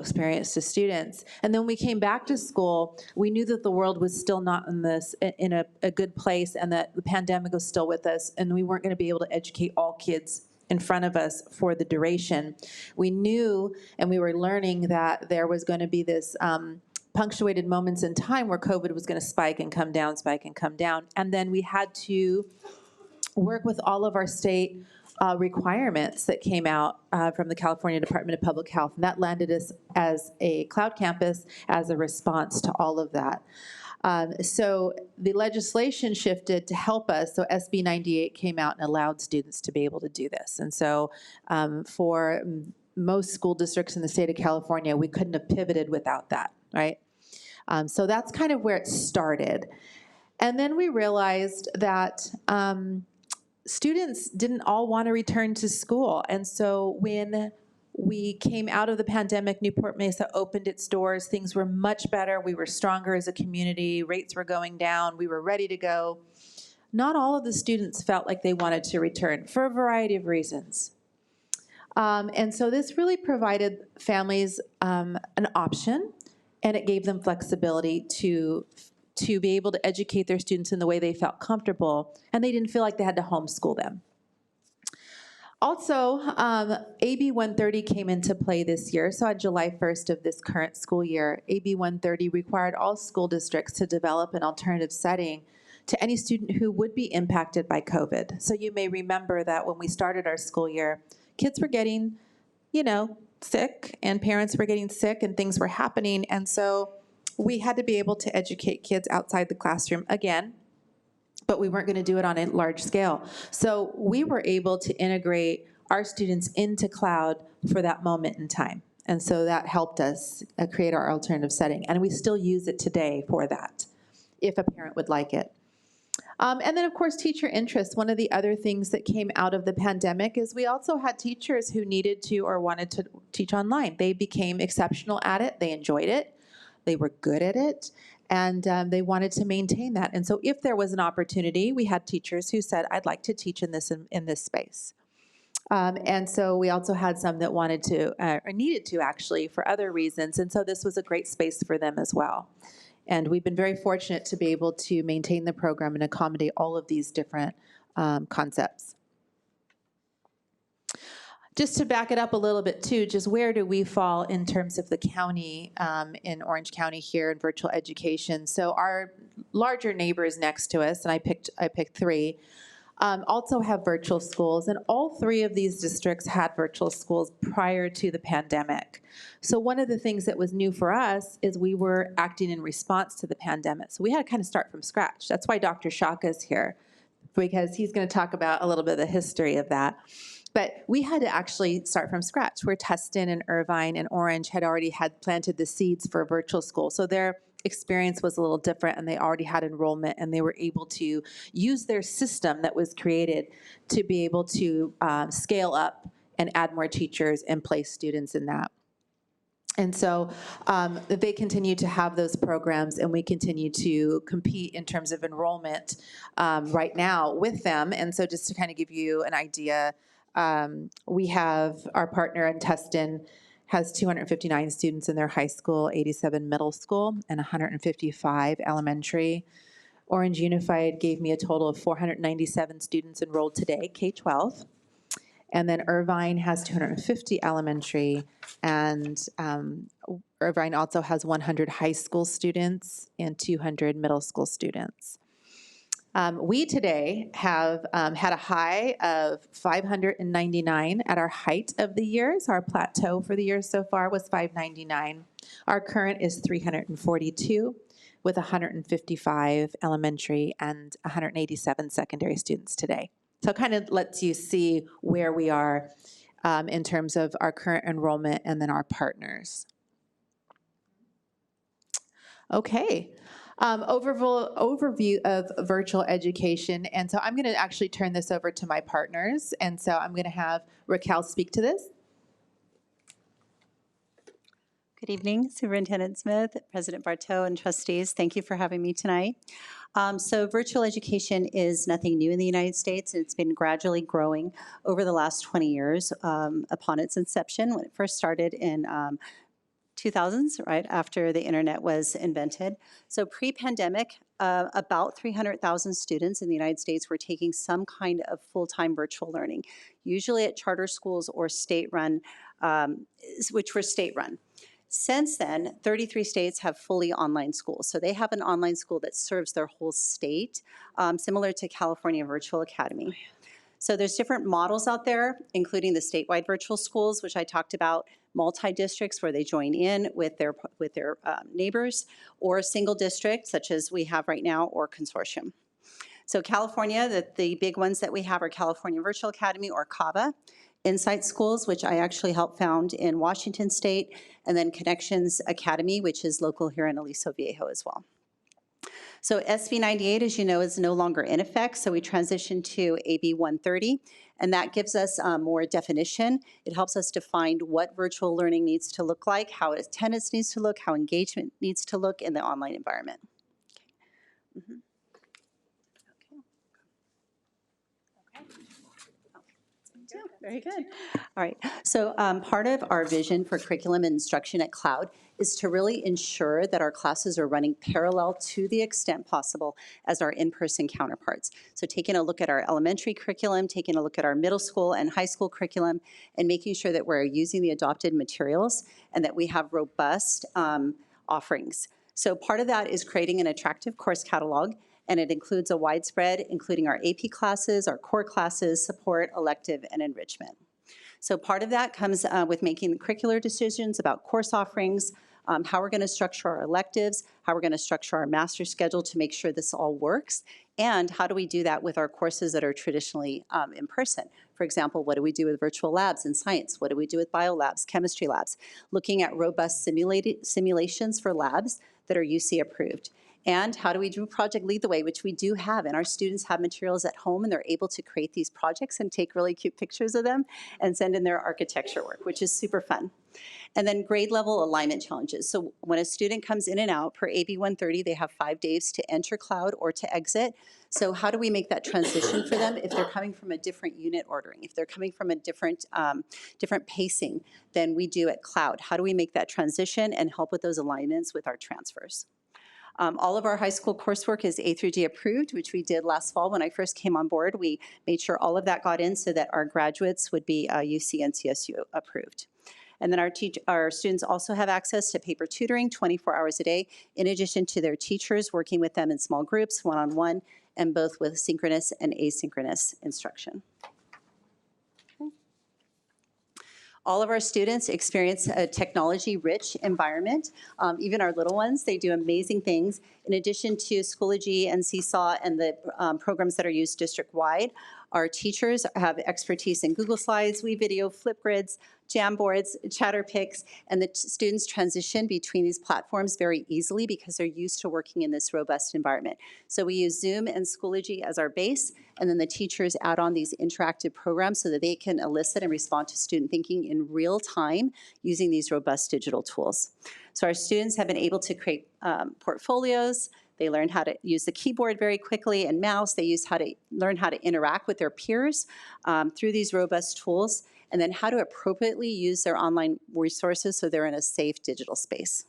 experience to students. And then when we came back to school, we knew that the world was still not in a good place, and that the pandemic was still with us, and we weren't going to be able to educate all kids in front of us for the duration. We knew, and we were learning, that there was going to be this punctuated moments in time where COVID was going to spike and come down, spike and come down. And then we had to work with all of our state requirements that came out from the California Department of Public Health, and that landed us as a cloud campus as a response to all of that. So the legislation shifted to help us. So SB 98 came out and allowed students to be able to do this. And so for most school districts in the state of California, we couldn't have pivoted without that, right? So that's kind of where it started. And then we realized that students didn't all want to return to school. And so when We came out of the pandemic, Newport-Mesa opened its doors, things were much better, we were stronger as a community, rates were going down, we were ready to go. Not all of the students felt like they wanted to return for a variety of reasons. And so this really provided families an option, and it gave them flexibility to be able to educate their students in the way they felt comfortable, and they didn't feel like they had to homeschool them. Also, AB 130 came into play this year. So on July 1st of this current school year, AB 130 required all school districts to develop an alternative setting to any student who would be impacted by COVID. So you may remember that when we started our school year, kids were getting, sick, and parents were getting sick, and things were happening. And so we had to be able to educate kids outside the classroom again, but we weren't going to do it on a large scale. So we were able to integrate our students into cloud for that moment in time. And so that helped us create our alternative setting. And we still use it today for that, if a parent would like it. And then, of course, teacher interest. One of the other things that came out of the pandemic is we also had teachers who needed to or wanted to teach online. They became exceptional at it. They enjoyed it. They were good at it. And they wanted to maintain that. And so if there was an opportunity, we had teachers who said, I'd like to teach in this space. And so we also had some that wanted to, or needed to actually, for other reasons. And so this was a great space for them as well. And we've been very fortunate to be able to maintain the program and accommodate all of these different concepts. Just to back it up a little bit too, just where do we fall in terms of the county, in Orange County here in virtual education? So our larger neighbors next to us, and I picked three, also have virtual schools, and all three of these districts had virtual schools prior to the pandemic. So one of the things that was new for us is we were acting in response to the pandemic. So we had to kind of start from scratch. That's why Dr. Shaka is here, because he's going to talk about a little bit of the history of that. But we had to actually start from scratch, where Tustin and Irvine and Orange had planted the seeds for a virtual school. So their experience was a little different, and they already had enrollment, and they were able to use their system that was created to be able to scale up and add more teachers and place students in that. And so they continue to have those programs, and we continue to compete in terms of enrollment right now with them. And so just to kind of give you an idea, we have our partner in Tustin has 259 students in their high school, 87 middle school, and 155 elementary. Orange Unified gave me a total of 497 students enrolled today, K-12. And then Irvine has 250 elementary, and Irvine also has 100 high school students and 200 middle school students. We today have had a high of 599 at our height of the year. So our plateau for the year so far was 599. Our current is 342 with 155 elementary and 187 secondary students today. So it kind of lets you see where we are in terms of our current enrollment and then our partners. Okay. Overview of virtual education. And so I'm going to actually turn this over to my partners. And so I'm going to have Raquel speak to this.
Good evening, Superintendent Smith, President Bartow, and trustees. Thank you for having me tonight. So virtual education is nothing new in the United States. It's been gradually growing over the last 20 years upon its inception, when it first started in 2000s, right after the internet was invented. So pre-pandemic, about 300,000 students in the United States were taking some kind of full-time virtual learning, usually at charter schools or state-run, which were state-run. Since then, 33 states have fully online schools. So they have an online school that serves their whole state, similar to California Virtual Academy. So there's different models out there, including the statewide virtual schools, which I talked about, multi-districts where they join in with their neighbors, or single district, such as we have right now, or consortium. So California, the big ones that we have are California Virtual Academy, or CAVA, Insight Schools, which I actually helped found in Washington State, and then Connections Academy, which is local here in Aliso Viejo as well. So SB 98, as you know, is no longer in effect, so we transitioned to AB 130, and that gives us more definition. It helps us define what virtual learning needs to look like, how attendance needs to look, how engagement needs to look in the online environment. Okay. Mm-hmm. Very good. All right. So part of our vision for curriculum and instruction at Cloud is to really ensure that our classes are running parallel to the extent possible as our in-person counterparts. So taking a look at our elementary curriculum, taking a look at our middle school and high school curriculum, and making sure that we're using the adopted materials and that we have robust offerings. So part of that is creating an attractive course catalog, and it includes a widespread, including our AP classes, our core classes, support, elective, and enrichment. So part of that comes with making curricular decisions about course offerings, how we're going to structure our electives, how we're going to structure our master schedule to make sure this all works, and how do we do that with our courses that are traditionally in person. For example, what do we do with virtual labs in science? What do we do with bio labs, chemistry labs? Looking at robust simulations for labs that are UC approved. And how do we do Project Lead the Way, which we do have, and our students have materials at home and they're able to create these projects and take really cute pictures of them and send in their architecture work, which is super fun. And then grade level alignment challenges. So when a student comes in and out per AB 130, they have 5 days to enter Cloud or to exit. So how do we make that transition for them if they're coming from a different unit ordering, if they're coming from a different pacing than we do at Cloud? How do we make that transition and help with those alignments with our transfers? All of our high school coursework is A through D approved, which we did last fall when I first came on board. We made sure all of that got in so that our graduates would be UC and CSU approved. And then our students also have access to paper tutoring 24 hours a day, in addition to their teachers working with them in small groups, one-on-one, and both with synchronous and asynchronous instruction. All of our students experience a technology-rich environment. Even our little ones, they do amazing things. In addition to Schoology and Seesaw and the programs that are used district-wide, our teachers have expertise in Google Slides, WeVideo, Flipgrids, Jamboards, Chatterpix, and the students transition between these platforms very easily because they're used to working in this robust environment. So we use Zoom and Schoology as our base, and then the teachers add on these interactive programs so that they can elicit and respond to student thinking in real time using these robust digital tools. So our students have been able to create portfolios. They learn how to use the keyboard very quickly and mouse. They learn how to interact with their peers through these robust tools, and then how to appropriately use their online resources so they're in a safe digital space.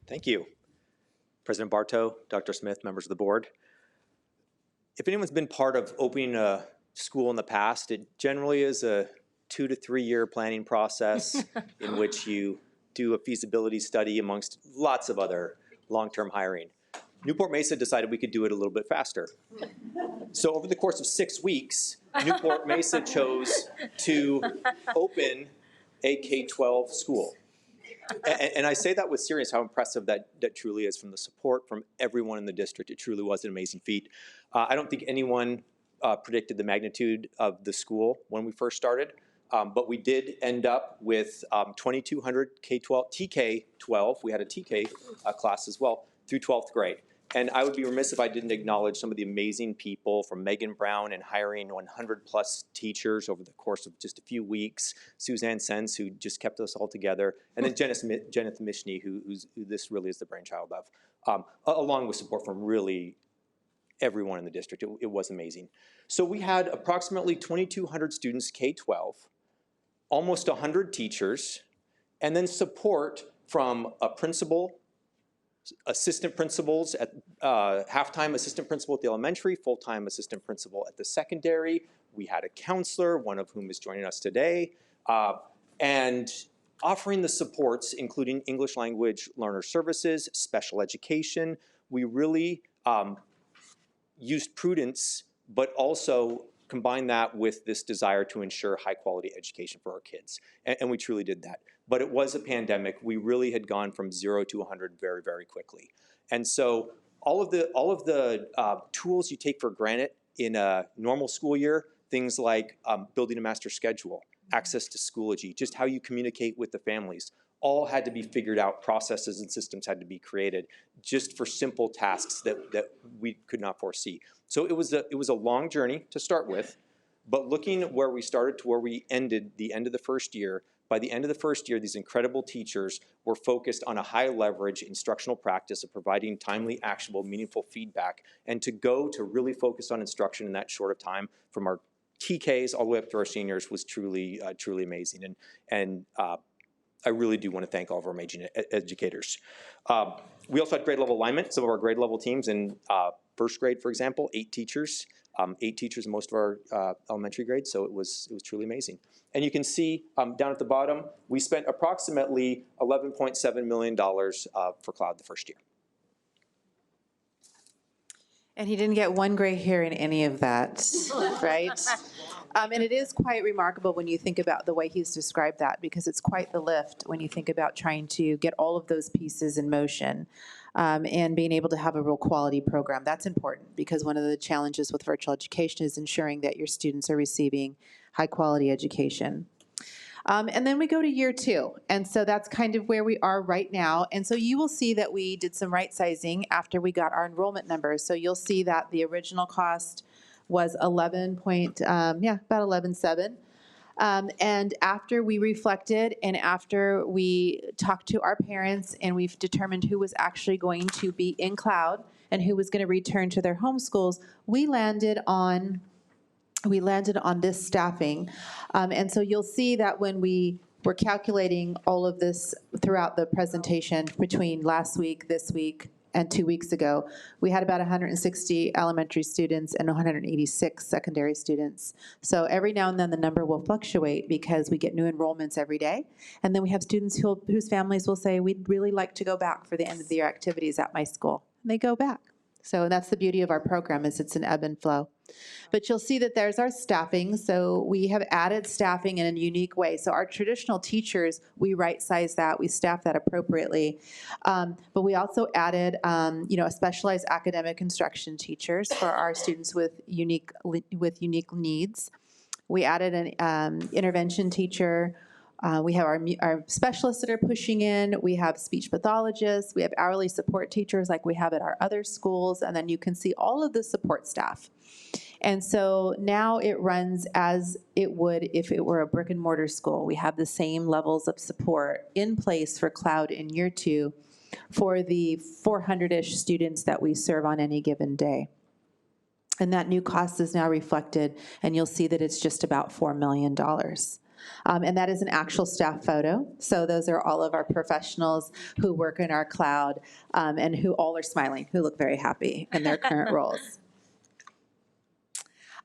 Thank you. President Bartow, Dr. Smith, members of the board. If anyone's been part of opening a school in the past, it generally is a 2 to 3 year planning process in which you do a feasibility study amongst lots of other long-term hiring. Newport-Mesa decided we could do it a little bit faster. So over the course of 6 weeks, Newport-Mesa chose to open a K-12 school. And I say that with serious, how impressive that truly is from the support from everyone in the district. It truly was an amazing feat. I don't think anyone predicted the magnitude of the school when we first started, but we did end up with 2,200 K-12, TK-12, we had a TK class as well, through 12th grade. And I would be remiss if I didn't acknowledge some of the amazing people from Megan Brown and hiring 100 plus teachers over the course of just a few weeks, Suzanne Sens, who just kept us all together, and then Jenith Mishny, who this really is the brainchild of, along with support from really everyone in the district. It was amazing. So we had approximately 2,200 students, K-12, almost 100 teachers, and then support from a principal, assistant principals at half-time assistant principal at the elementary, full-time assistant principal at the secondary. We had a counselor, one of whom is joining us today, and offering the supports, including English language learner services, special education. We really used prudence, but also combine that with this desire to ensure high quality education for our kids. And we truly did that. But it was a pandemic. We really had gone from 0 to 100 very, very quickly. And so all of the tools you take for granted in a normal school year, things like building a master schedule, access to Schoology, just how you communicate with the families, all had to be figured out. Processes and systems had to be created just for simple tasks that we could not foresee. So it was a long journey to start with, but looking at where we started to where we ended the end of the first year, by the end of the first year, these incredible teachers were focused on a high leverage instructional practice of providing timely, actionable, meaningful feedback, and to go to really focus on instruction in that short of time from our TKs all the way up to our seniors was truly, truly amazing. And I really do want to thank all of our amazing educators. We also had grade level alignment. Some of our grade level teams in first grade, for example, 8 teachers. 8 teachers in most of our elementary grades, so it was truly amazing. And you can see down at the bottom, we spent approximately $11.7 million for cloud the first year.
And he didn't get one gray hair in any of that, right? And it is quite remarkable when you think about the way he's described that, because it's quite the lift when you think about trying to get all of those pieces in motion and being able to have a real quality program. That's important, because one of the challenges with virtual education is ensuring that your students are receiving high quality education. And then we go to year 2. And so that's kind of where we are right now. And so you will see that we did some right sizing after we got our enrollment numbers. So you'll see that the original cost was about 11.7. And after we reflected and after we talked to our parents and we've determined who was actually going to be in cloud and who was going to return to their home schools, we landed on this staffing. And so you'll see that when we were calculating all of this throughout the presentation between last week, this week, and 2 weeks ago, we had about 160 elementary students and 186 secondary students. So every now and then the number will fluctuate because we get new enrollments every day. And then we have students whose families will say, we'd really like to go back for the end of the year activities at my school. And they go back. So that's the beauty of our program, is it's an ebb and flow. But you'll see that there's our staffing. So we have added staffing in a unique way. So our traditional teachers, we right-size that, we staff that appropriately. But we also added, a specialized academic instruction teachers for our students with unique needs. We added an intervention teacher. We have our specialists that are pushing in. We have speech pathologists. We have hourly support teachers like we have at our other schools. And then you can see all of the support staff. And so now it runs as it would if it were a brick and mortar school. We have the same levels of support in place for cloud in year 2 for the 400-ish students that we serve on any given day. And that new cost is now reflected, and you'll see that it's just about $4 million. And that is an actual staff photo. So those are all of our professionals who work in our cloud and who all are smiling, who look very happy in their current roles.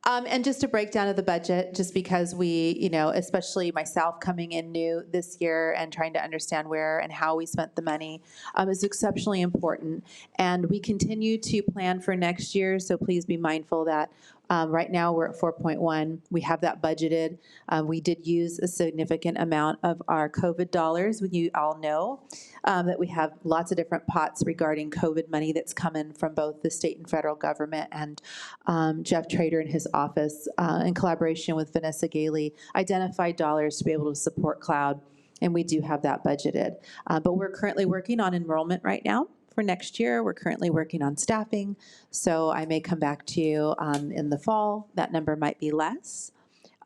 And just a breakdown of the budget, just because we, especially myself coming in new this year and trying to understand where and how we spent the money is exceptionally important. And we continue to plan for next year, so please be mindful that right now we're at 4.1. We have that budgeted. We did use a significant amount of our COVID dollars. You all know that we have lots of different pots regarding COVID money that's coming from both the state and federal government. And Jeff Trader and his office, in collaboration with Vanessa Gailey, identified dollars to be able to support cloud. And we do have that budgeted. But we're currently working on enrollment right now. For next year, we're currently working on staffing, so I may come back to you in the fall. That number might be less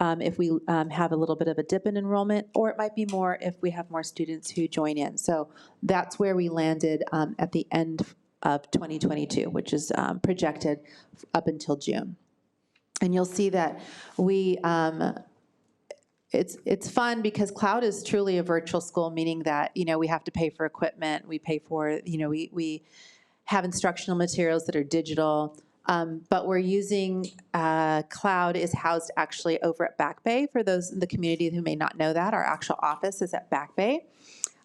if we have a little bit of a dip in enrollment, or it might be more if we have more students who join in. So that's where we landed at the end of 2022, which is projected up until June. And you'll see that we It's fun because cloud is truly a virtual school, meaning that, we have to pay for equipment, we pay for, we have instructional materials that are digital, but we're using, cloud is housed actually over at Back Bay. For those in the community who may not know that, our actual office is at Back Bay.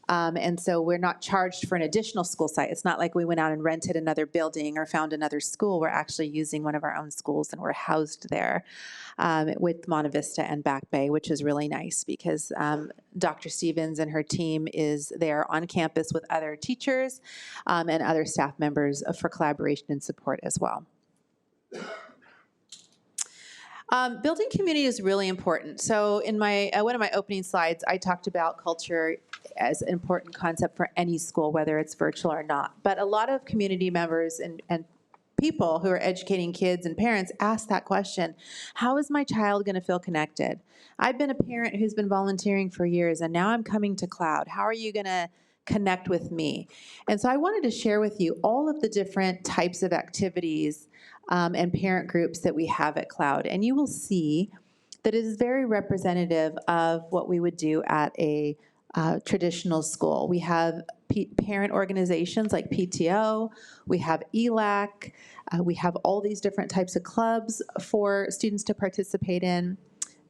And so we're not charged for an additional school site. It's not like we went out and rented another building or found another school. We're actually using one of our own schools, and we're housed there with Monte Vista and Back Bay, which is really nice because Dr. Stevens and her team is there on campus with other teachers and other staff members for collaboration and support as well. Building community is really important. So in my one of my opening slides, I talked about culture as an important concept for any school, whether it's virtual or not. But a lot of community members and people who are educating kids and parents ask that question: how is my child going to feel connected? I've been a parent who's been volunteering for years, and now I'm coming to Cloud. How are you going to connect with me? And so I wanted to share with you all of the different types of activities and parent groups that we have at Cloud. And you will see that it is very representative of what we would do at a traditional school. We have parent organizations like PTO, we have ELAC, we have all these different types of clubs for students to participate in.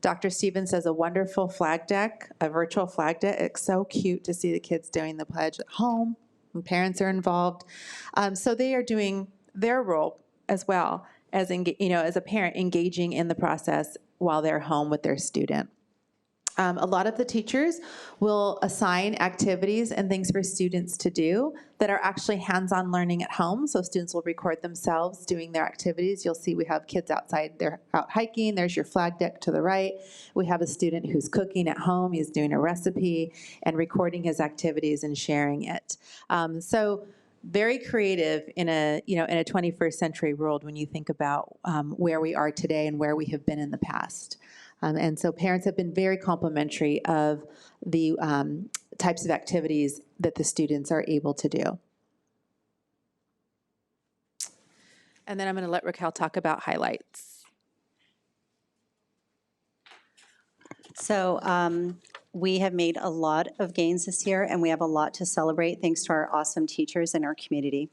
Dr. Stevens does a wonderful flag deck, a virtual flag deck. It's so cute to see the kids doing the pledge at home, and parents are involved. So they are doing their role as well as, as a parent, engaging in the process while they're home with their student. A lot of the teachers will assign activities and things for students to do that are actually hands-on learning at home. So students will record themselves doing their activities. You'll see we have kids outside, they're out hiking. There's your flag deck to the right. We have a student who's cooking at home. He's doing a recipe and recording his activities and sharing it. So very creative in a 21st century world when you think about where we are today and where we have been in the past. And so parents have been very complimentary of the types of activities that the students are able to do. And then I'm going to let Raquel talk about highlights.
So we have made a lot of gains this year, and we have a lot to celebrate thanks to our awesome teachers in our community.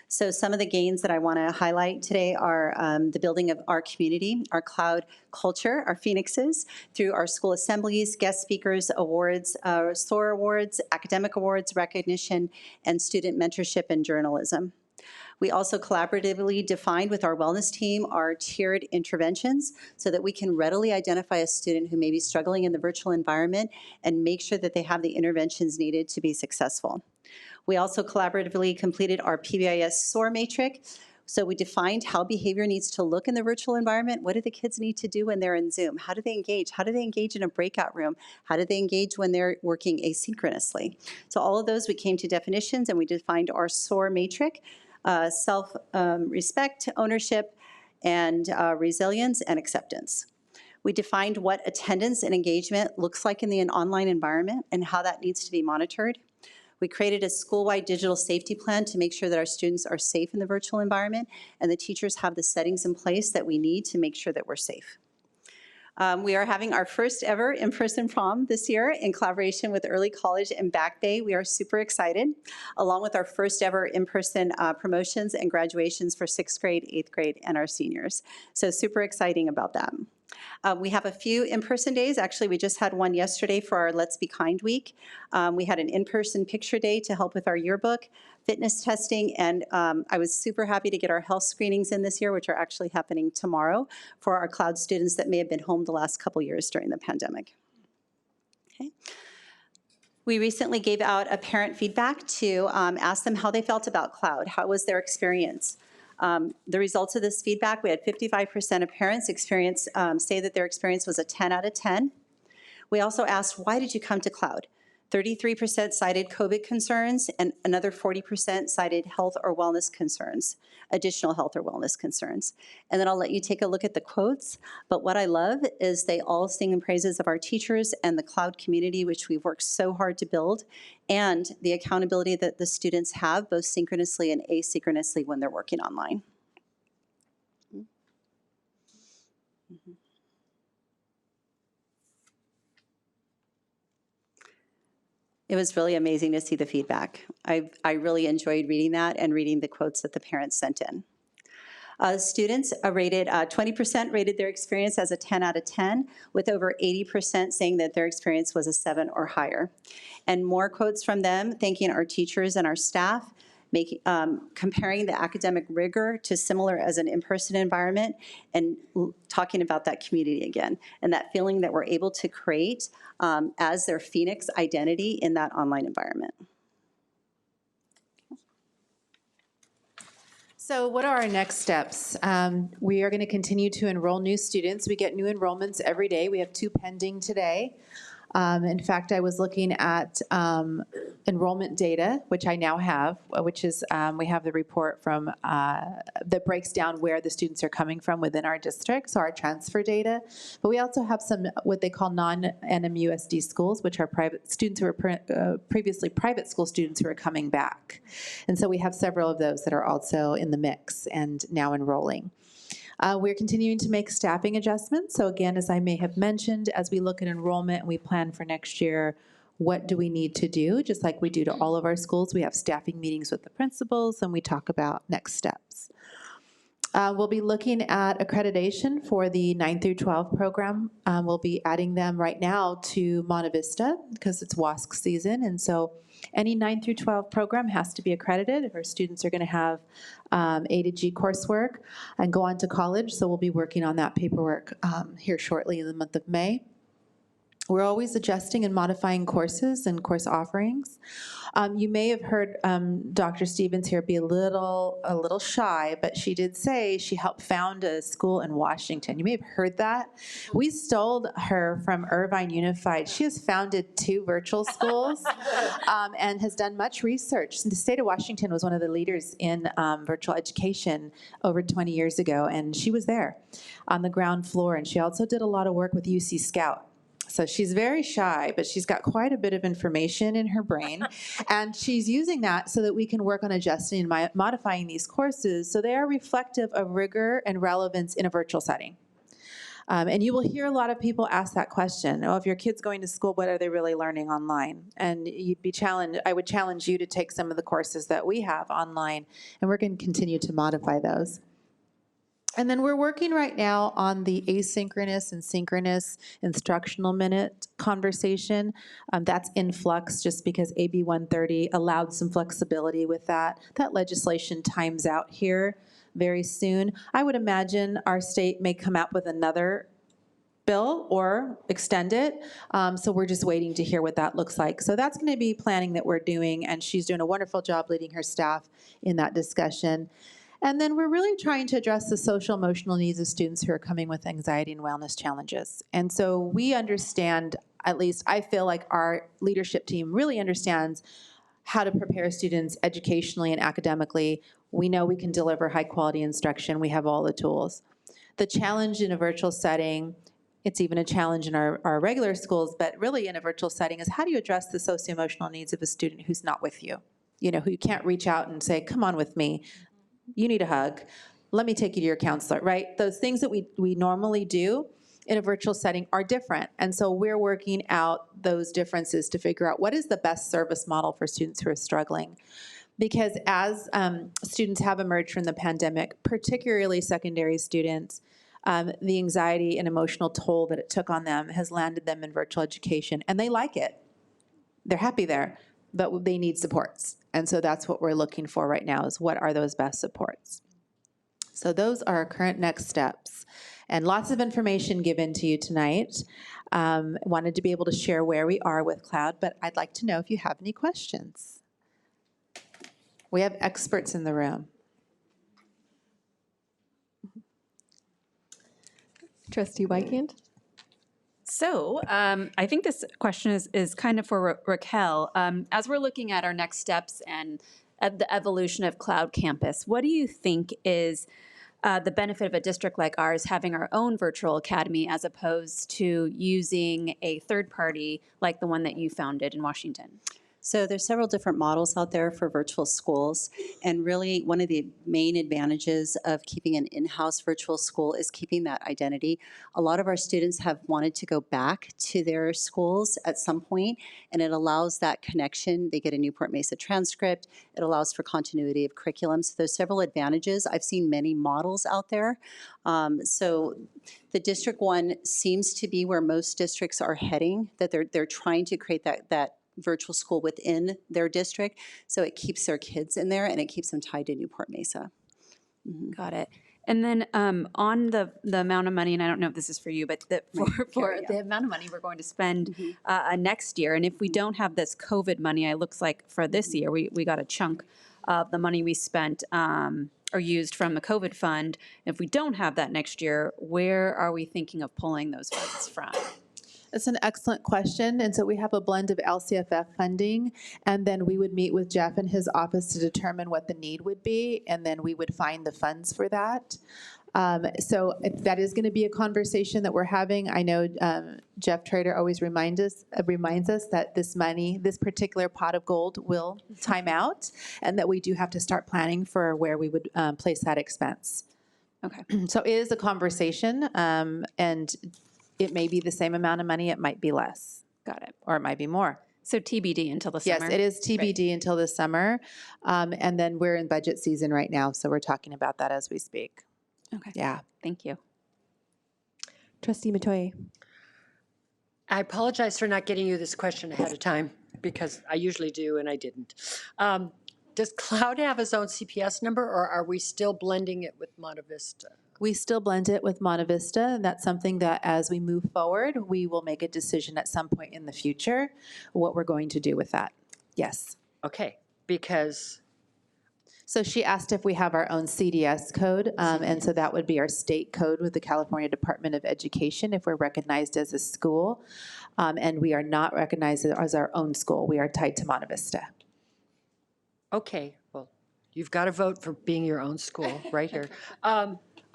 So some of the gains that I want to highlight today are the building of our community, our Cloud culture, our phoenixes, through our school assemblies, guest speakers, awards, SOAR awards, academic awards, recognition, and student mentorship and journalism. We also collaboratively defined with our wellness team our tiered interventions so that we can readily identify a student who may be struggling in the virtual environment and make sure that they have the interventions needed to be successful. We also collaboratively completed our PBIS SOAR matrix. So we defined how behavior needs to look in the virtual environment. What do the kids need to do when they're in Zoom? How do they engage? How do they engage in a breakout room? How do they engage when they're working asynchronously? So all of those, we came to definitions and we defined our SOAR matrix. Self-respect, ownership, and resilience and acceptance. We defined what attendance and engagement looks like in the online environment and how that needs to be monitored. We created a school-wide digital safety plan to make sure that our students are safe in the virtual environment and the teachers have the settings in place that we need to make sure that we're safe. We are having our first ever in-person prom this year in collaboration with Early College and Back Bay. We are super excited, along with our first ever in-person promotions and graduations for 6th grade, 8th grade, and our seniors. So super exciting about that. We have a few in-person days. Actually, we just had one yesterday for our Let's Be Kind week. We had an in-person picture day to help with our yearbook, fitness testing, and I was super happy to get our health screenings in this year, which are actually happening tomorrow for our Cloud students that may have been home the last couple years during the pandemic. Okay. We recently gave out a parent feedback to ask them how they felt about Cloud. How was their experience? The results of this feedback, we had 55% of parents say that their experience was a 10 out of 10. We also asked, why did you come to Cloud? 33% cited COVID concerns, and another 40% cited health or wellness concerns, additional health or wellness concerns. And then I'll let you take a look at the quotes. But what I love is they all sing in praises of our teachers and the Cloud community, which we've worked so hard to build, and the accountability that the students have, both synchronously and asynchronously when they're working online. Mm-hmm. It was really amazing to see the feedback. I really enjoyed reading that and reading the quotes that the parents sent in. Students 20% rated their experience as a 10 out of 10, with over 80% saying that their experience was a 7 or higher. And more quotes from them thanking our teachers and our staff, comparing the academic rigor to similar as an in-person environment, and talking about that community again, and that feeling that we're able to create as their Phoenix identity in that online environment.
So what are our next steps? We are going to continue to enroll new students. We get new enrollments every day. We have 2 pending today. In fact, I was looking at enrollment data, which I now have, which is we have the report from that breaks down where the students are coming from within our district, so our transfer data. But we also have some what they call non-NMUSD schools, which are private students who were previously private school students who are coming back. And so we have several of those that are also in the mix and now enrolling. We're continuing to make staffing adjustments. So again, as I may have mentioned, as we look at enrollment and we plan for next year, what do we need to do? Just like we do to all of our schools, we have staffing meetings with the principals and we talk about next steps. We'll be looking at accreditation for the 9 through 12 program. We'll be adding them right now to Monte Vista because it's WASC season. And so any 9 through 12 program has to be accredited if our students are going to have A to G coursework and go on to college. So we'll be working on that paperwork here shortly in the month of May. We're always adjusting and modifying courses and course offerings. You may have heard Dr. Stevens here be a little shy, but she did say she helped found a school in Washington. You may have heard that. We stole her from Irvine Unified. She has founded 2 virtual schools and has done much research. The state of Washington was one of the leaders in virtual education over 20 years ago, and she was there on the ground floor. And she also did a lot of work with UC Scout. So she's very shy, but she's got quite a bit of information in her brain, and she's using that so that we can work on adjusting and modifying these courses so they are reflective of rigor and relevance in a virtual setting. And you will hear a lot of people ask that question, oh, if your kid's going to school, what are they really learning online? And I would challenge you to take some of the courses that we have online, and we're going to continue to modify those. And then we're working right now on the asynchronous and synchronous instructional minute conversation. That's in flux just because AB 130 allowed some flexibility with that. That legislation times out here very soon. I would imagine our state may come out with another bill or extend it. So we're just waiting to hear what that looks like. So that's going to be planning that we're doing, and she's doing a wonderful job leading her staff in that discussion. And then we're really trying to address the social emotional needs of students who are coming with anxiety and wellness challenges. And so we understand, at least I feel like our leadership team really understands how to prepare students educationally and academically. We know we can deliver high quality instruction. We have all the tools. The challenge in a virtual setting, it's even a challenge in our regular schools, but really in a virtual setting is how do you address the socio-emotional needs of a student who's not with you? You know, who you can't reach out and say, come on with me. You need a hug. Let me take you to your counselor, right? Those things that we normally do in a virtual setting are different. And so we're working out those differences to figure out what is the best service model for students who are struggling. Because as students have emerged from the pandemic, particularly secondary students, the anxiety and emotional toll that it took on them has landed them in virtual education. And they like it. They're happy there, but they need supports. And so that's what we're looking for right now is what are those best supports. So those are our current next steps. And lots of information given to you tonight. Wanted to be able to share where we are with cloud, but I'd like to know if you have any questions. We have experts in the room.
Trustee Wycand?
So I think this question is kind of for Raquel. As we're looking at our next steps and at the evolution of Cloud Campus, what do you think is the benefit of a district like ours having our own virtual academy as opposed to using a third party like the one that you founded in Washington?
So there's several different models out there for virtual schools, and really one of the main advantages of keeping an in-house virtual school is keeping that identity. A lot of our students have wanted to go back to their schools at some point, and it allows that connection. They get a Newport-Mesa transcript. It allows for continuity of curriculum. So there's several advantages. I've seen many models out there. So the district one seems to be where most districts are heading, that they're trying to create that virtual school within their district, so it keeps their kids in there and it keeps them tied to Newport-Mesa. Mm-hmm.
Got it. And then on the amount of money, and I don't know if this is for you, but for the amount of money we're going to spend next year, and if we don't have this COVID money, it looks like for this year we got a chunk of the money we spent are used from the COVID fund. If we don't have that next year, where are we thinking of pulling those funds from?
That's an excellent question. And so we have a blend of LCFF funding, and then we would meet with Jeff and his office to determine what the need would be, and then we would find the funds for that. So that is going to be a conversation that we're having. I know Jeff Trader always reminds us that this money, this particular pot of gold, will time out, and that we do have to start planning for where we would place that expense.
Okay.
So it is a conversation, and it may be the same amount of money, it might be less.
Got it.
Or it might be more.
So TBD until the summer?
Yes, it is TBD until the summer. And then we're in budget season right now, so we're talking about that as we speak.
Okay.
Yeah.
Thank you.
Trustee Matoye.
I apologize for not getting you this question ahead of time because I usually do and I didn't. Does Cloud have its own CPS number, or are we still blending it with Monte Vista?
We still blend it with Monte Vista, and that's something that as we move forward, we will make a decision at some point in the future what we're going to do with that. Yes.
Okay, because...
So she asked if we have our own CDS code, and so that would be our state code with the California Department of Education if we're recognized as a school, and we are not recognized as our own school. We are tied to Monte Vista.
Okay, well, you've got to vote for being your own school right here.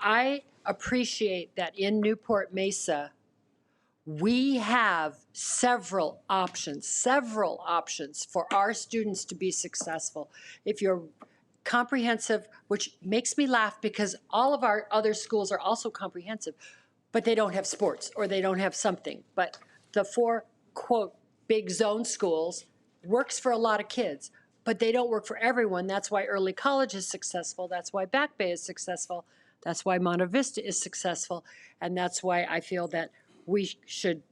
I appreciate that in Newport-Mesa, we have several options for our students to be successful. If you're comprehensive, which makes me laugh because all of our other schools are also comprehensive, but they don't have sports or they don't have something. But the 4, quote, big zone schools works for a lot of kids, but they don't work for everyone. That's why early college is successful. That's why Back Bay is successful. That's why Monte Vista is successful. And that's why I feel that we should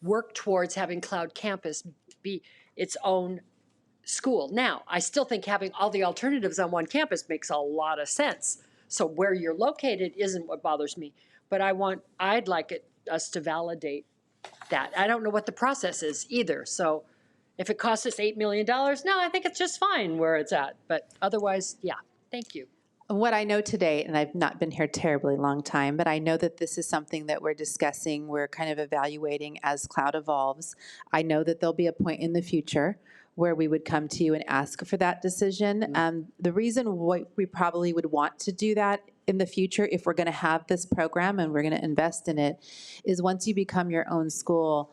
work towards having Cloud Campus be its own school. Now, I still think having all the alternatives on one campus makes a lot of sense. So where you're located isn't what bothers me. But I'd like us to validate that. I don't know what the process is either. So if it costs us $8 million, no, I think it's just fine where it's at. But otherwise, yeah, thank you.
What I know today, and I've not been here terribly long time, but I know that this is something that we're discussing, we're kind of evaluating as Cloud evolves. I know that there'll be a point in the future where we would come to you and ask for that decision. The reason why we probably would want to do that in the future, if we're going to have this program and we're going to invest in it, is once you become your own school,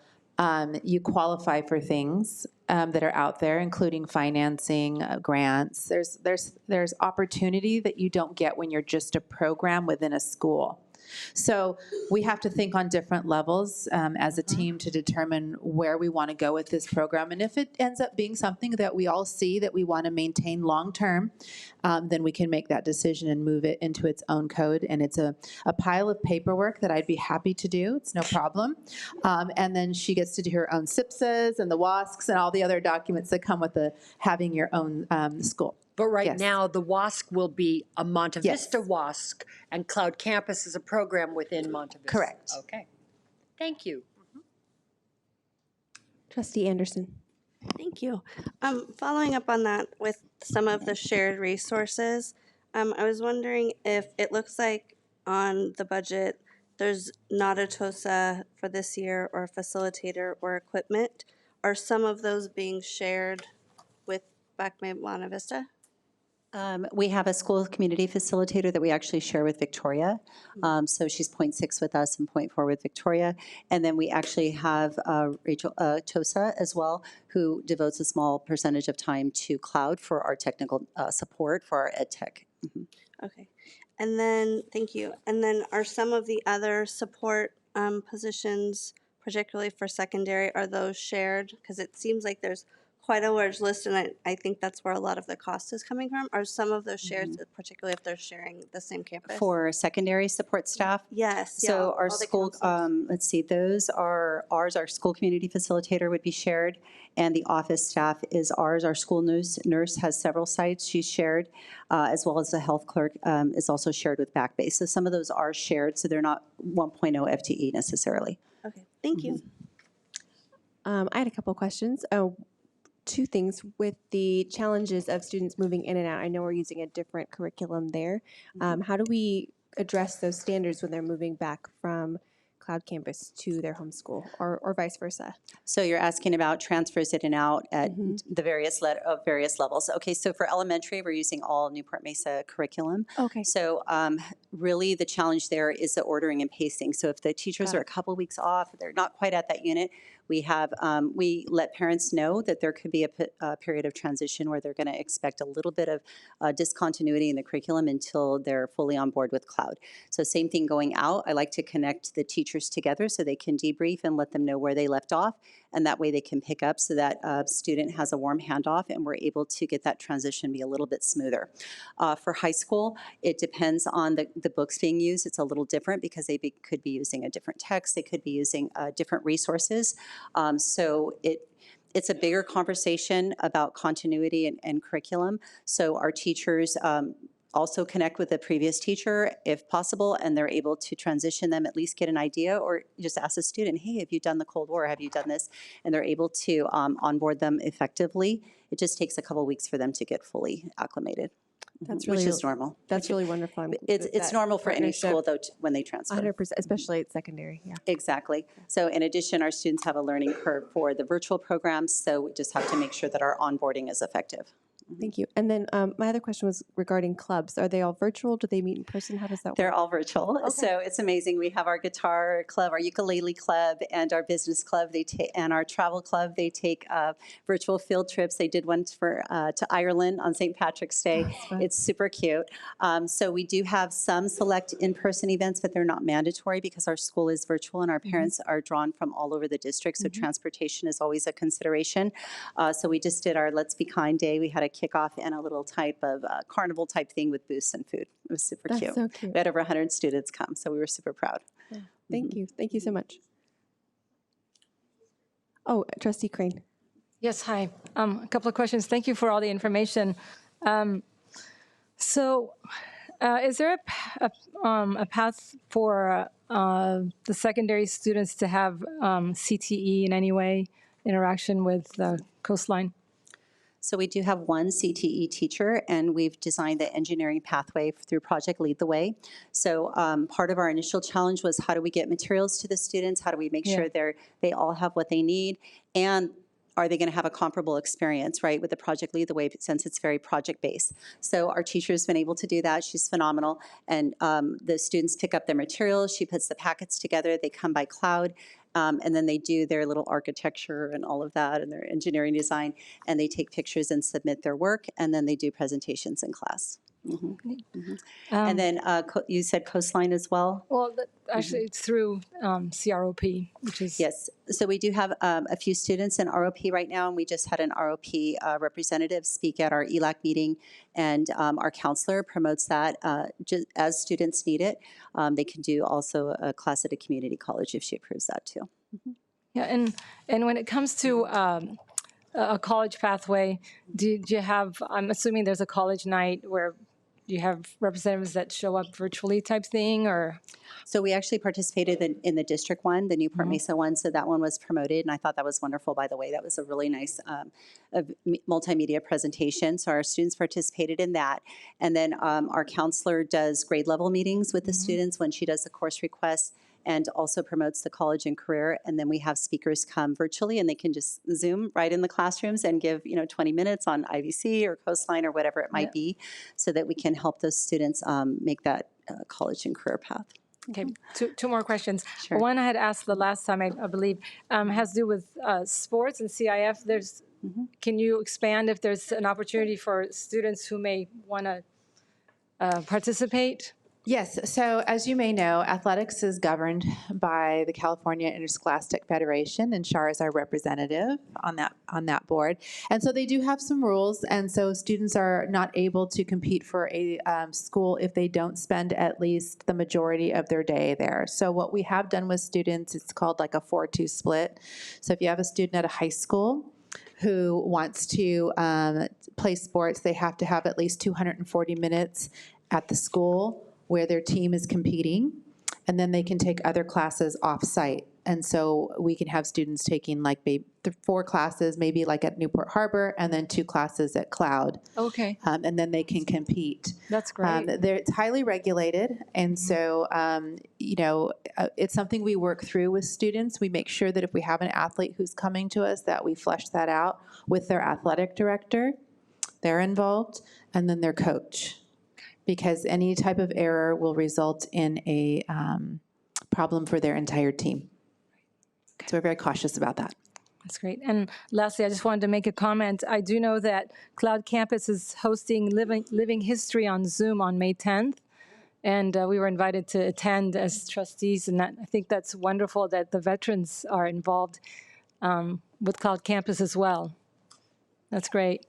you qualify for things that are out there, including financing, grants. There's opportunity that you don't get when you're just a program within a school. So we have to think on different levels as a team to determine where we want to go with this program. And if it ends up being something that we all see that we want to maintain long term, then we can make that decision and move it into its own code. And it's a pile of paperwork that I'd be happy to do. It's no problem. And then she gets to do her own SIPSAs and the WASCs and all the other documents that come with having your own school.
But right now, the WASC will be a Monte Vista WASC, and Cloud Campus is a program within Monte Vista.
Correct.
Okay. Thank you.
Trustee Anderson.
Thank you. Following up on that with some of the shared resources, I was wondering if it looks like on the budget there's not a TOSA for this year or a facilitator or equipment. Are some of those being shared with Back Bay Monte Vista?
We have a school community facilitator that we actually share with Victoria. So she's 0.6 with us and 0.4 with Victoria. And then we actually have Rachel Tosa as well, who devotes a small percentage of time to Cloud for our technical support for our ed tech.
Okay. And then, thank you. And then are some of the other support positions, particularly for secondary, are those shared? Because it seems like there's quite a large list, and I think that's where a lot of the cost is coming from. Are some of those shared, particularly if they're sharing the same campus?
For secondary support staff?
Yes.
So our school, let's see, those are ours. Our school community facilitator would be shared, and the office staff is ours. Our school nurse has several sites she's shared, as well as the health clerk is also shared with Back Bay. So some of those are shared, so they're not 1.0 FTE necessarily.
Okay, thank you.
I had a couple of questions. two things with the challenges of students moving in and out. I know we're using a different curriculum there. How do we address those standards when they're moving back from Cloud Campus to their home school, or vice versa?
So you're asking about transfers in and out at the various levels. Okay, so for elementary, we're using all Newport-Mesa curriculum.
Okay.
So really the challenge there is the ordering and pacing. So if the teachers are a couple weeks off, they're not quite at that unit, we have we let parents know that there could be a period of transition where they're going to expect a little bit of discontinuity in the curriculum until they're fully on board with cloud. So same thing going out. I like to connect the teachers together so they can debrief and let them know where they left off, and that way they can pick up so that student has a warm handoff and we're able to get that transition be a little bit smoother. For high school, it depends on the books being used. It's a little different because they could be using a different text. They could be using different resources. So it's a bigger conversation about continuity and curriculum. So our teachers also connect with the previous teacher if possible, and they're able to transition them, at least get an idea, or just ask the student, hey, have you done the Cold War? Have you done this? And they're able to onboard them effectively. It just takes a couple weeks for them to get fully acclimated.
That's really,
which is normal.
That's really wonderful.
It's normal for any school, though, when they transfer.
100%, especially at secondary, yeah.
Exactly. So in addition, our students have a learning curve for the virtual programs, so we just have to make sure that our onboarding is effective.
Thank you. And then my other question was regarding clubs. Are they all virtual? Do they meet in person? How does that work?
They're all virtual. Okay. So it's amazing. We have our guitar club, our ukulele club, and our business club. And our travel club. They take virtual field trips. They did one to Ireland on St. Patrick's Day. It's super cute. So we do have some select in-person events, but they're not mandatory because our school is virtual and our parents are drawn from all over the district. So transportation is always a consideration. So we just did our Let's Be Kind Day. We had a kickoff and a little type of carnival type thing with booths and food. It was super cute.
So cute.
We had over 100 students come, so we were super proud.
Yeah. Thank you. Thank you so much. Oh, Trustee Crane.
Yes, hi. A couple of questions. Thank you for all the information. So is there a path for the secondary students to have CTE in any way, interaction with the coastline?
So we do have one CTE teacher, and we've designed the engineering pathway through Project Lead the Way. So part of our initial challenge was how do we get materials to the students? How do we make sure they all have what they need? And are they going to have a comparable experience, right, with the Project Lead the Way, since it's very project-based? So our teacher's been able to do that. She's phenomenal. And the students pick up their materials. She puts the packets together. They come by cloud. And then they do their little architecture and all of that and their engineering design, and they take pictures and submit their work, and then they do presentations in class. And then you said coastline as well?
Well, actually, it's through CROP, which is...
Yes. So we do have a few students in ROP right now, and we just had an ROP representative speak at our ELAC meeting, and our counselor promotes that just as students need it. They can do also a class at a community college if she approves that too.
Yeah, and when it comes to a college pathway, do you have, I'm assuming there's a college night where you have representatives that show up virtually type thing, or?
So we actually participated in the district one, the Newport-Mesa one, so that one was promoted, and I thought that was wonderful, by the way. That was a really nice multimedia presentation, so our students participated in that. And then our counselor does grade level meetings with the students when she does the course requests, and also promotes the college and career. And then we have speakers come virtually, and they can just Zoom right in the classrooms and give 20 minutes on IVC or Coastline or whatever it might be, so that we can help those students make that college and career path.
Okay, two more questions.
Sure.
One I had asked the last time, I believe, has to do with sports and CIF. There's, can you expand if there's an opportunity for students who may want to participate?
Yes, so as you may know, athletics is governed by the California Interscholastic Federation, and Shar is our representative on that board. And so they do have some rules, and so students are not able to compete for a school if they don't spend at least the majority of their day there. So what we have done with students, it's called like a 4-2 split. So if you have a student at a high school who wants to play sports, they have to have at least 240 minutes at the school where their team is competing, and then they can take other classes off-site And so we can have students taking like 4 classes, maybe like at Newport Harbor, and then 2 classes at Cloud.
Okay.
And then they can compete.
That's great.
It's highly regulated, and so it's something we work through with students. We make sure that if we have an athlete who's coming to us, that we flesh that out with their athletic director. They're involved, and then their coach, because any type of error will result in a problem for their entire team. So we're very cautious about that.
That's great. And lastly, I just wanted to make a comment. I do know that Cloud Campus is hosting Living History on Zoom on May 10th. And we were invited to attend as trustees. And I think that's wonderful that the veterans are involved with Cloud Campus as well. That's great.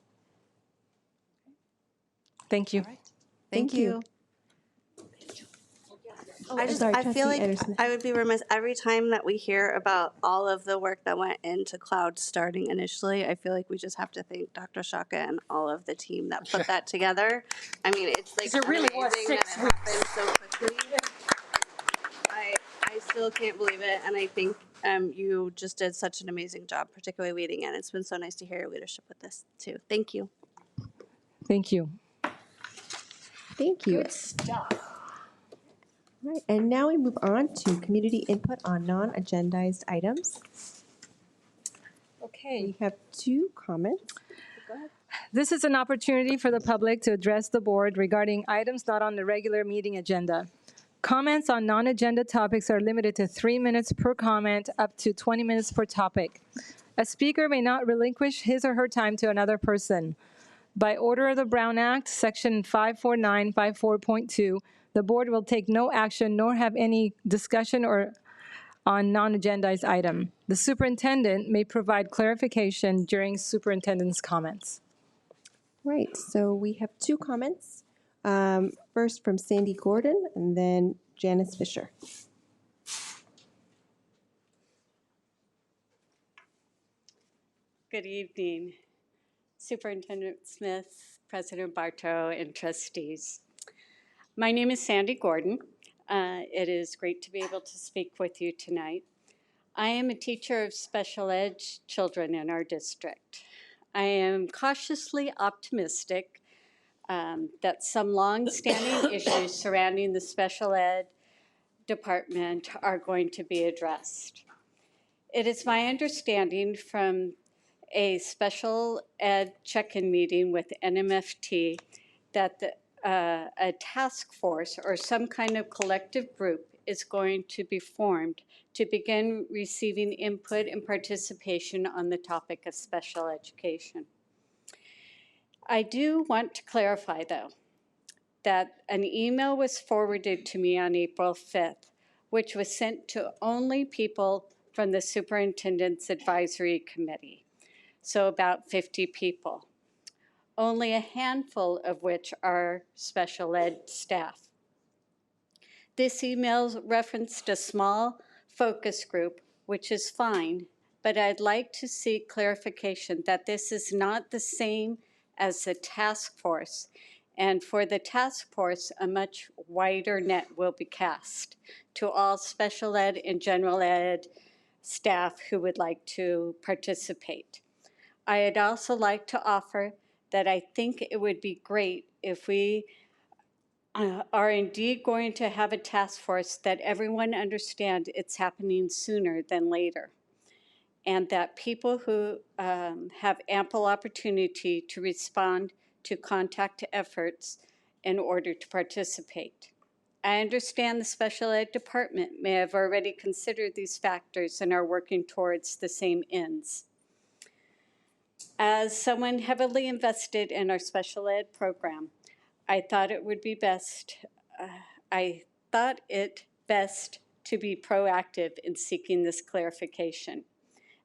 Thank you.
Thank you.
I feel like I would be remiss every time that we hear about all of the work that went into Cloud starting initially. I feel like we just have to thank Dr. Shaka and all of the team that put that together. I mean, it's like
It really was
amazing
6
that it happened so quickly. I still can't believe it, and I think you just did such an amazing job, particularly leading in. It's been so nice to hear your leadership with this too. Thank you.
Thank you.
Thank you.
Good stuff.
All right, and now we move on to community input on non-agendized items.
Okay.
We have 2 comments. Go ahead.
This is an opportunity for the public to address the board regarding items not on the regular meeting agenda. Comments on non-agenda topics are limited to 3 minutes per comment, up to 20 minutes per topic. A speaker may not relinquish his or her time to another person. By order of the Brown Act, Section 54954.2, the board will take no action nor have any discussion or on non-agendized item. The superintendent may provide clarification during superintendent's comments.
Right, so we have 2 comments. First from Sandy Gordon and then Janice Fisher.
Good evening, Superintendent Smith, President Bartow, and trustees. My name is Sandy Gordon. It is great to be able to speak with you tonight. I am a teacher of special ed children in our district. I am cautiously optimistic that some long-standing issues surrounding the special ed department are going to be addressed. It is my understanding from a special ed check-in meeting with NMFT that a task force or some kind of collective group is going to be formed to begin receiving input and participation on the topic of special education. I do want to clarify, though, that an email was forwarded to me on April 5th, which was sent to only people from the Superintendent's Advisory Committee, so about 50 people, only a handful of which are special ed staff. This email referenced a small focus group, which is fine, but I'd like to seek clarification that this is not the same as the task force, and for the task force, a much wider net will be cast to all special ed and general ed staff who would like to participate. I'd also like to offer that I think it would be great if we are indeed going to have a task force that everyone understand it's happening sooner than later, and that people who have ample opportunity to respond to contact efforts in order to participate. I understand the special ed department may have already considered these factors and are working towards the same ends. As someone heavily invested in our special ed program, I thought it would be best, best to be proactive in seeking this clarification.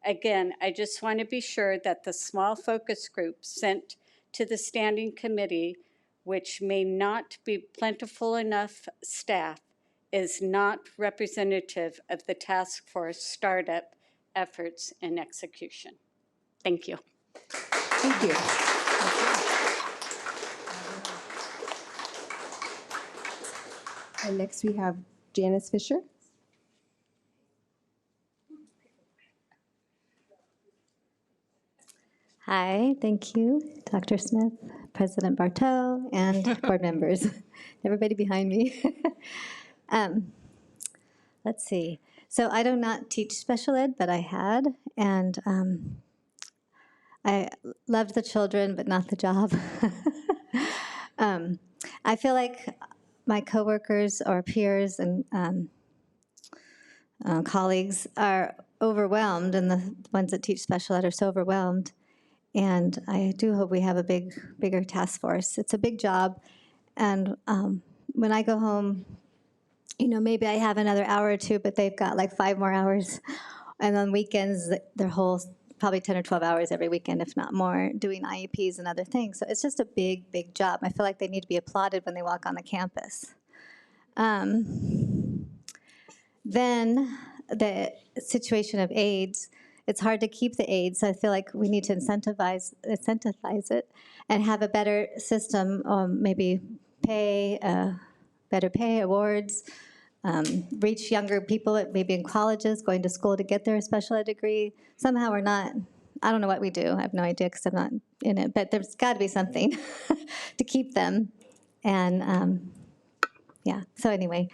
Again, I just want to be sure that the small focus group sent to the standing committee, which may not be plentiful enough staff, is not representative of the task force startup efforts and execution. Thank you.
Thank you. And next we have Janice Fisher.
Hi, thank you, Dr. Smith, President Bartow, and board members, everybody behind me. Let's see. So I do not teach special ed, but I had, and I loved the children, but not the job. I feel like my coworkers or peers and colleagues are overwhelmed, and the ones that teach special ed are so overwhelmed. And I do hope we have a bigger task force. It's a big job, and when I go home, maybe I have another hour or two, but they've got like 5 more hours. And on weekends, their whole, probably 10 or 12 hours every weekend, if not more, doing IEPs and other things. So it's just a big job. I feel like they need to be applauded when they walk on the campus. Then the situation of AIDS, it's hard to keep the aides. So I feel like we need to incentivize it and have a better system, maybe better pay, awards, reach younger people, maybe in colleges, going to school to get their special ed degree. Somehow we're not, I don't know what we do. I have no idea because I'm not in it, but there's got to be something to keep them. And yeah, so anyway,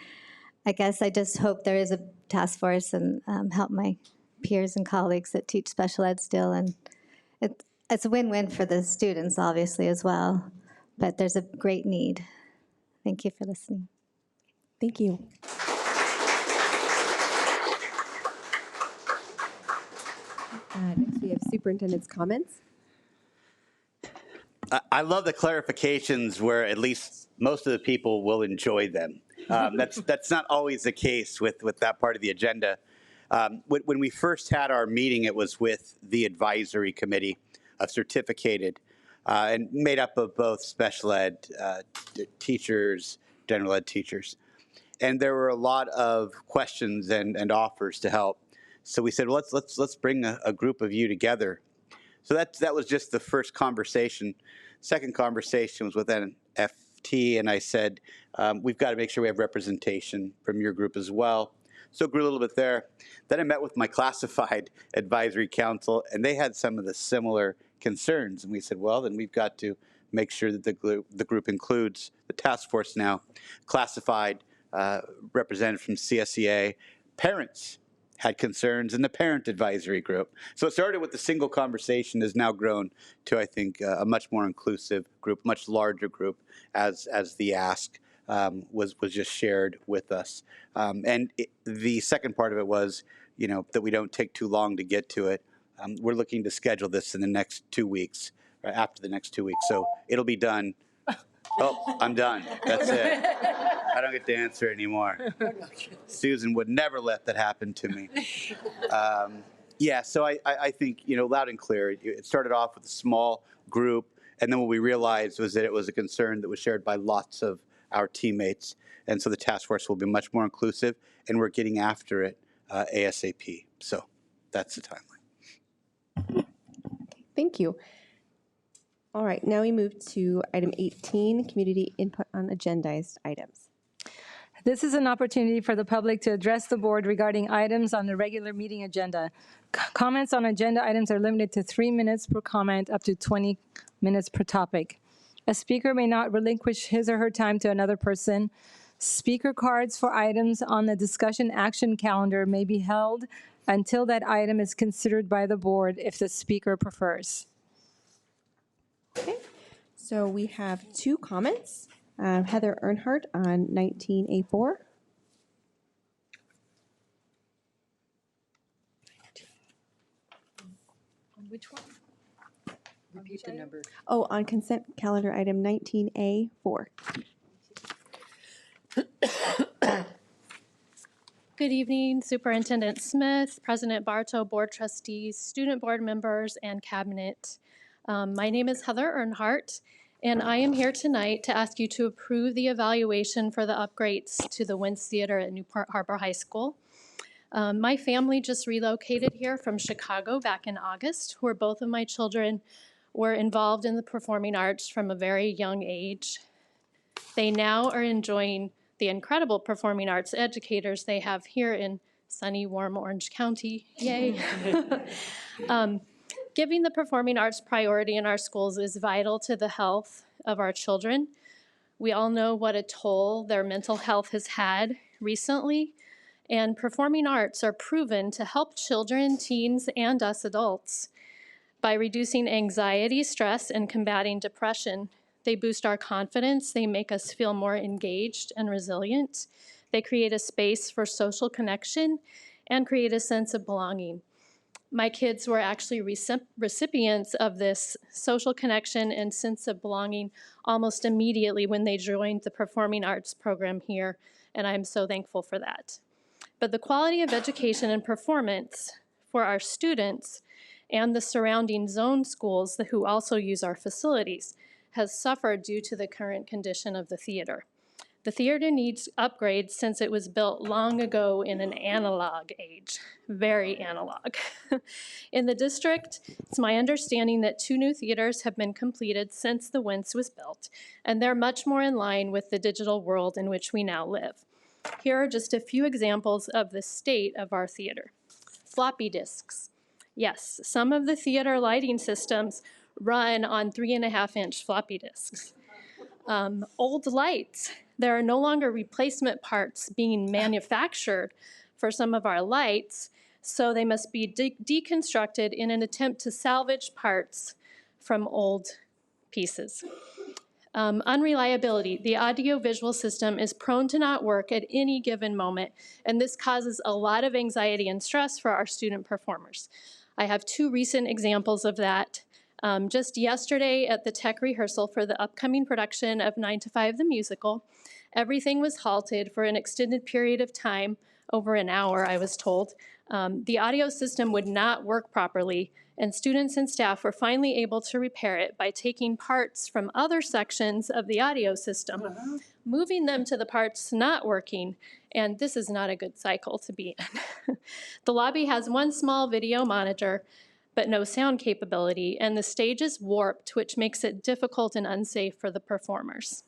I guess I just hope there is a task force and help my peers and colleagues that teach special ed still. And it's a win-win for the students, obviously, as well. But there's a great need. Thank you for listening.
Thank you. Next, we have superintendent's comments.
I love the clarifications where at least most of the people will enjoy them. That's not always the case with that part of the agenda. When we first had our meeting, it was with the advisory committee of certificated and made up of both special ed teachers, general ed teachers. And there were a lot of questions and offers to help. So we said, well, let's bring a group of you together. So that was just the first conversation. Second conversation was with NMFT, and I said, we've got to make sure we have representation from your group as well. So it grew a little bit there. Then I met with my classified advisory council, and they had some of the similar concerns. And we said, well, then we've got to make sure that the group includes the task force now, classified, representative from CCSA, parents had concerns in the parent advisory group. So it started with a single conversation, has now grown to, I think, a much more inclusive group, much larger group as the ask was just shared with us. The second part of it was, that we don't take too long to get to it. We're looking to schedule this in the next 2 weeks, or after the next 2 weeks. So it'll be done. Oh, I'm done. That's it. I don't get to answer anymore. Susan would never let that happen to me. Yeah, so I think, loud and clear, it started off with a small group, and then what we realized was that it was a concern that was shared by lots of our teammates, and so the task force will be much more inclusive, and we're getting after it ASAP. So that's the timeline.
Thank you. All right, now we move to item 18, community input on agendized items.
This is an opportunity for the public to address the board regarding items on the regular meeting agenda. Comments on agenda items are limited to 3 minutes per comment, up to 20 minutes per topic. A speaker may not relinquish his or her time to another person. Speaker cards for items on the discussion action calendar may be held until that item is considered by the board if the speaker prefers.
Okay, so we have 2 comments. Heather Earnhardt on 19A4.
Which one? Repeat the number.
Oh, on consent calendar item 19A4.
Good evening, Superintendent Smith, President Bartow, board trustees, student board members, and cabinet. My name is Heather Earnhardt, and I am here tonight to ask you to approve the evaluation for the upgrades to the Winds Theater at Newport Harbor High School. My family just relocated here from Chicago back in August, where both of my children were involved in the performing arts from a very young age. They now are enjoying the incredible performing arts educators they have here in sunny, warm Orange County. Yay. Giving the performing arts priority in our schools is vital to the health of our children. We all know what a toll their mental health has had recently, and performing arts are proven to help children, teens, and us adults by reducing anxiety, stress, and combating depression. They boost our confidence, they make us feel more engaged and resilient. They create a space for social connection and create a sense of belonging. My kids were actually recipients of this social connection and sense of belonging almost immediately when they joined the performing arts program here, and I'm so thankful for that. But the quality of education and performance for our students and the surrounding zone schools who also use our facilities has suffered due to the current condition of the theater. The theater needs upgrades since it was built long ago in an analog age, very analog. In the district, it's my understanding that 2 new theaters have been completed since the Wentz was built, and they're much more in line with the digital world in which we now live. Here are just a few examples of the state of our theater. Floppy disks. Yes, some of the theater lighting systems run on 3.5-inch floppy disks. Old lights. There are no longer replacement parts being manufactured for some of our lights, so they must be deconstructed in an attempt to salvage parts from old pieces. Unreliability. The audio-visual system is prone to not work at any given moment, and this causes a lot of anxiety and stress for our student performers. I have 2 recent examples of that. Just yesterday at the tech rehearsal for the upcoming production of 9 to 5 the musical, everything was halted for an extended period of time, over an hour I was told. The audio system would not work properly, and students and staff were finally able to repair it by taking parts from other sections of the audio system, moving them to the parts not working, and this is not a good cycle to be in. The lobby has 1 small video monitor, but no sound capability, and the stage is warped, which makes it difficult and unsafe for the performers.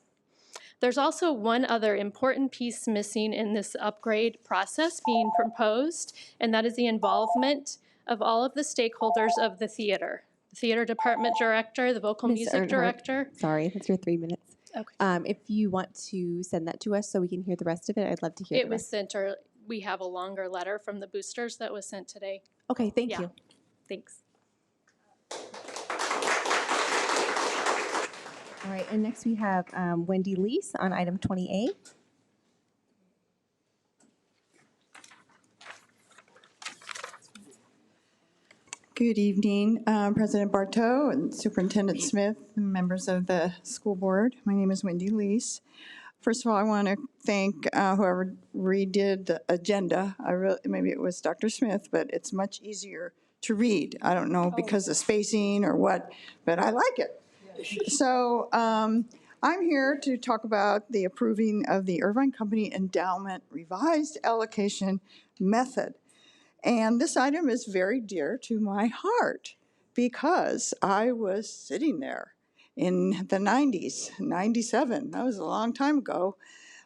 There's also one other important piece missing in this upgrade process being proposed, and that is the involvement of all of the stakeholders of the theater. The theater department director, the vocal music director.
Sorry, that's your 3 minutes.
Okay.
If you want to send that to us so we can hear the rest of it, I'd love to hear
It
the
was
rest.
sent, or we have a longer letter from the boosters that was sent today.
Okay, thank you.
Thanks.
All right, and next we have Wendy Leese on item 20A.
Good evening, President Bartow and Superintendent Smith, and members of the school board. My name is Wendy Leese. First of all, I want to thank whoever redid the agenda. Maybe it was Dr. Smith, but it's much easier to read. I don't know because of spacing or what, but I like it. So I'm here to talk about the approving of the Irvine Company Endowment Revised Allocation Method. And this item is very dear to my heart because I was sitting there in the 90s, 97, that was a long time ago,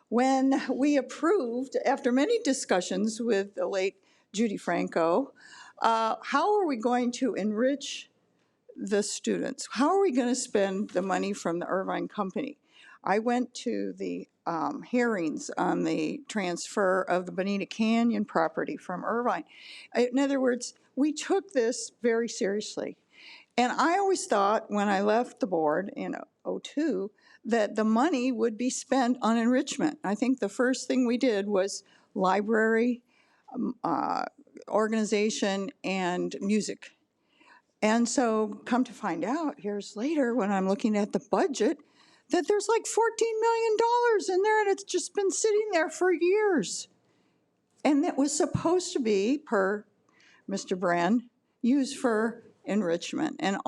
when we approved, after many discussions with the late Judy Franco, how are we going to enrich the students? How are we going to spend the money from the Irvine Company? I went to the hearings on the transfer of the Bonita Canyon property from Irvine. In other words, we took this very seriously. And I always thought when I left the board in 2002 that the money would be spent on enrichment. I think the first thing we did was library, organization, and music. And so come to find out years later when I'm looking at the budget that there's like $14 million in there and it's just been sitting there for years. And it was supposed to be, per Mr. Bren, used for enrichment and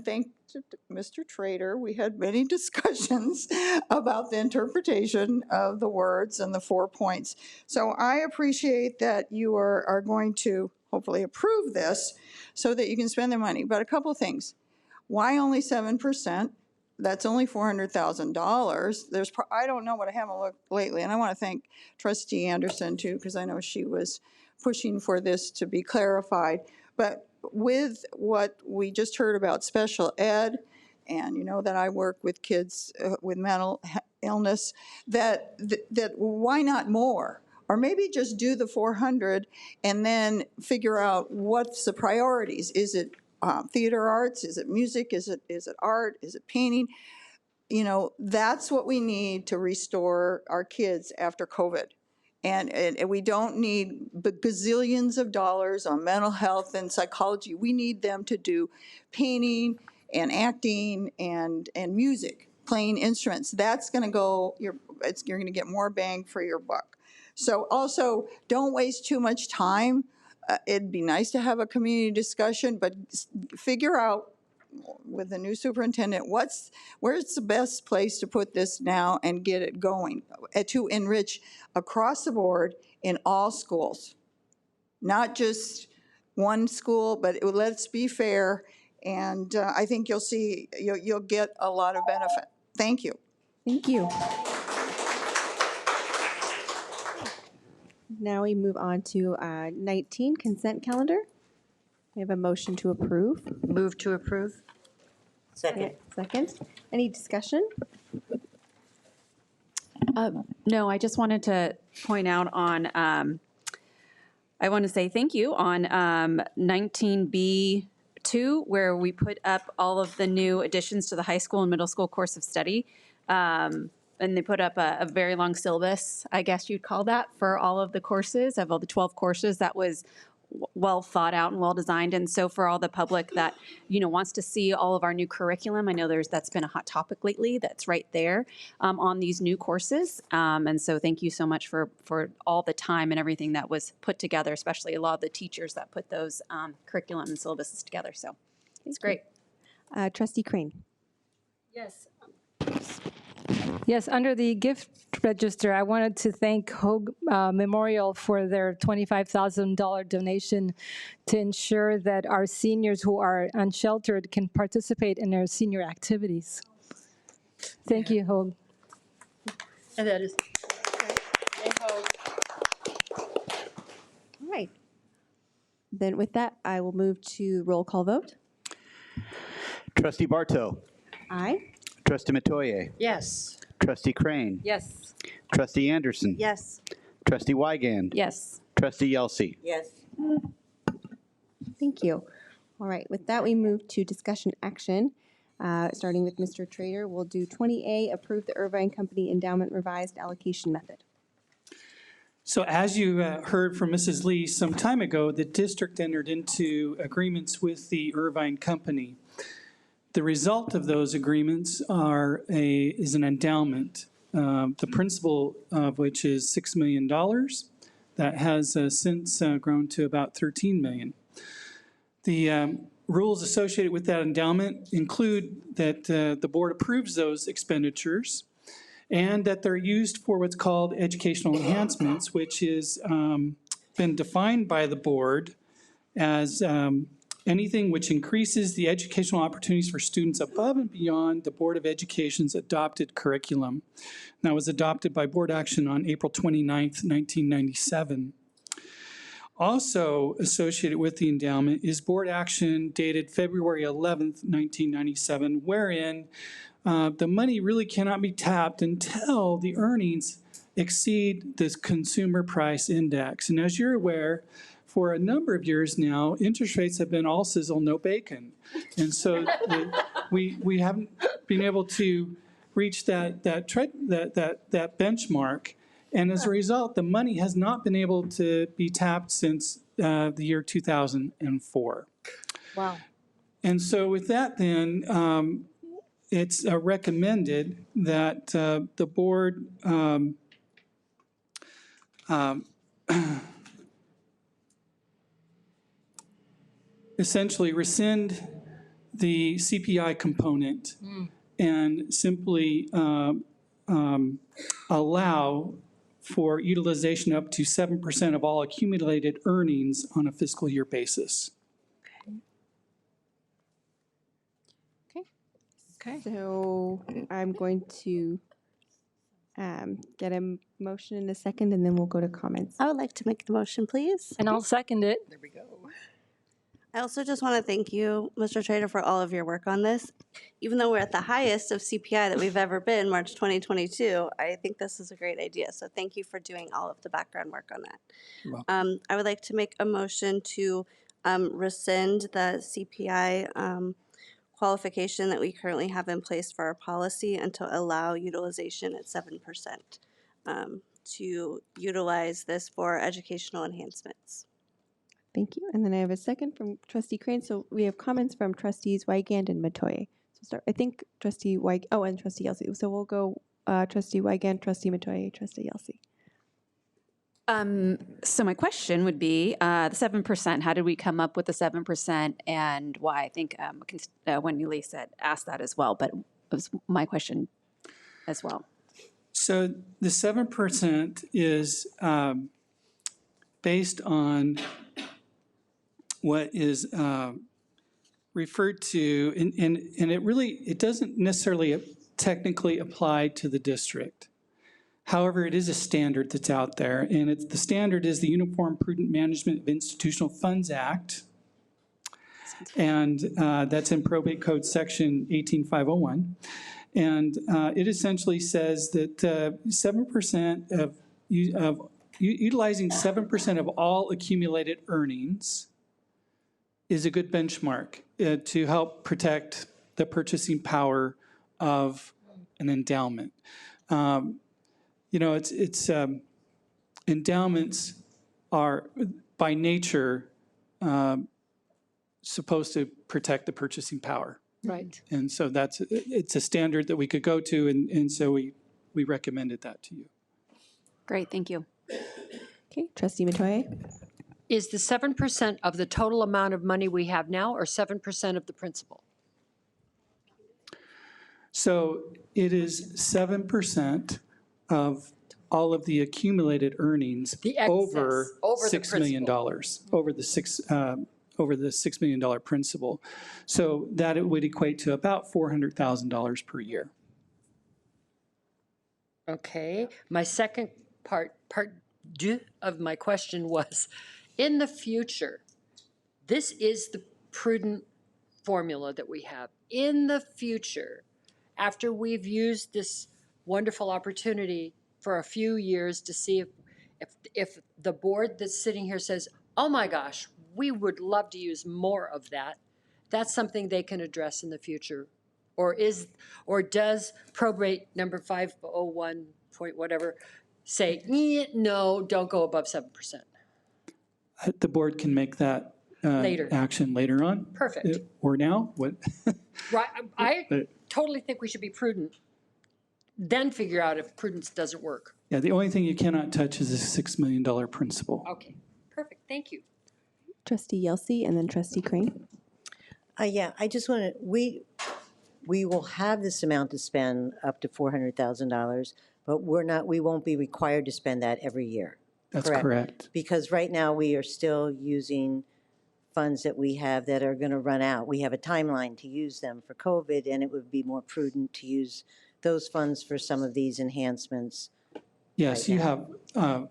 thank to Mr. Trader, we had many discussions about the interpretation of the words and the 4 points. So I appreciate that you are going to hopefully approve this so that you can spend the money. But a couple things. Why only 7%? That's only $400,000. I don't know, but I haven't looked lately. And I want to thank Trustee Anderson, too, because I know she was pushing for this to be clarified. But with what we just heard about special ed, and you know that I work with kids with mental illness, that why not more? Or maybe just do the 400 and then figure out what's the priorities. Is it theater arts? Is it music? Is it art? Is it painting? You know, that's what we need to restore our kids after COVID. And we don't need gazillions of dollars on mental health and psychology. We need them to do painting and acting and music, playing instruments. That's going to go, you're going to get more bang for your buck. So also, don't waste too much time. It'd be nice to have a community discussion, but figure out with the new superintendent, where's the best place to put this now and get it going to enrich across the board in all schools, not just one school, but let's be fair. And I think you'll see, you'll get a lot of benefit. Thank you.
Thank you. Now we move on to 19, consent calendar. We have a motion to approve.
Move to approve.
Second. Second. Any discussion?
No, I just wanted to point out on, I want to say thank you on 19B2, where we put up all of the new additions to the high school and middle school course of study. And they put up a very long syllabus, I guess you'd call that, for all of the courses, of all the 12 courses. That was well thought out and well designed. And so for all the public that, you know, wants to see all of our new curriculum, I know that's been a hot topic lately, that's right there on these new courses. And so thank you so much for all the time and everything that was put together, especially a lot of the teachers that put those curriculum and syllabuses together. So it's great.
Trustee Crane.
Yes. Yes, under the gift register, I wanted to thank Hogue Memorial for their $25,000 donation to ensure that our seniors who are unsheltered can participate in their senior activities. Thank you, Hogue.
And that is.
All right. Then with that, I will move to roll call vote.
Trustee Bartow.
Aye.
Trustee Metoyer.
Yes.
Trustee Crane.
Yes.
Trustee Anderson.
Yes.
Trustee Wygand.
Yes.
Trustee Yelsey.
Yes.
Thank you. All right, with that, we move to discussion action. Starting with Mr. Trader, we'll do 20A, approve the Irvine Company Endowment Revised Allocation Method.
So as you heard from Mrs. Lee some time ago, the district entered into agreements with the Irvine Company. The result of those agreements is an endowment, the principal of which is $6 million. That has since grown to about $13 million. The rules associated with that endowment include that the board approves those expenditures and that they're used for what's called educational enhancements, which is been defined by the board as anything which increases the educational opportunities for students above and beyond the Board of Education's adopted curriculum. That was adopted by board action on April 29th, 1997. Also associated with the endowment is board action dated February 11th, 1997, wherein the money really cannot be tapped until the earnings exceed this consumer price index. And as you're aware, for a number of years now, interest rates have been all sizzle, no bacon. And so we haven't been able to reach that benchmark. And as a result, the money has not been able to be tapped since the year 2004.
Wow.
And so with that then, it's recommended that the board essentially rescind the CPI component and simply allow for utilization up to 7% of all accumulated earnings on a fiscal year basis.
Okay. So I'm going to get a motion in a second, and then we'll go to comments.
I would like to make the motion, please.
And I'll second it.
There we go.
I also just want to thank you, Mr. Trader, for all of your work on this. Even though we're at the highest of CPI that we've ever been, March 2022, I think this is a great idea. So thank you for doing all of the background work on that.
You're welcome.
I would like to make a motion to rescind the CPI qualification that we currently have in place for our policy and to allow utilization at 7% to utilize this for educational enhancements.
Thank you. And then I have a second from Trustee Crane. So we have comments from Trustees Wygand and Matoye. So start, I think Trustee and Trustee Yelsey. So we'll go Trustee Wygand, Trustee Matoye, Trustee Yelsey.
So my question would be the 7%. How did we come up with the 7% and why? I think Wendy Lee asked that as well, but it was my question as well.
So the 7% is based on what is referred to, and it doesn't necessarily technically apply to the district. However, it is a standard that's out there, and the standard is the Uniform Prudent Management of Institutional Funds Act, and that's in Probate Code Section 18501. And it essentially says that 7% of utilizing 7% of all accumulated earnings is a good benchmark to help protect the purchasing power of an endowment. Endowments are by nature supposed to protect the purchasing power.
Right.
And so it's a standard that we could go to, and so we recommended that to you.
Great, thank you.
Okay, Trustee Matoye.
Is the 7% of the total amount of money we have now or 7% of the principal?
So it is 7% of all of the accumulated earnings over $6 million, over the $6 million principal. So that it would equate to about $400,000 per year.
Okay, my second part two of my question was, in the future, this is the prudent formula that we have. In the future, after we've used this wonderful opportunity for a few years to see if the board that's sitting here says, oh my gosh, we would love to use more of that, that's something they can address in the future. Or does probate number 501 point whatever say, no, don't go above 7%?
The board can make that action later on.
Perfect.
Or now. What?
Right. I totally think we should be prudent. Then figure out if prudence doesn't work.
Yeah, the only thing you cannot touch is a $6 million principal.
Okay, perfect. Thank you.
Trustee Yelsey and then Trustee Crane.
Yeah, I just want to, we will have this amount to spend up to $400,000, but we won't be required to spend that every year.
That's correct.
Because right now we are still using funds that we have that are going to run out. We have a timeline to use them for COVID, and it would be more prudent to use those funds for some of these enhancements.
Yes, you have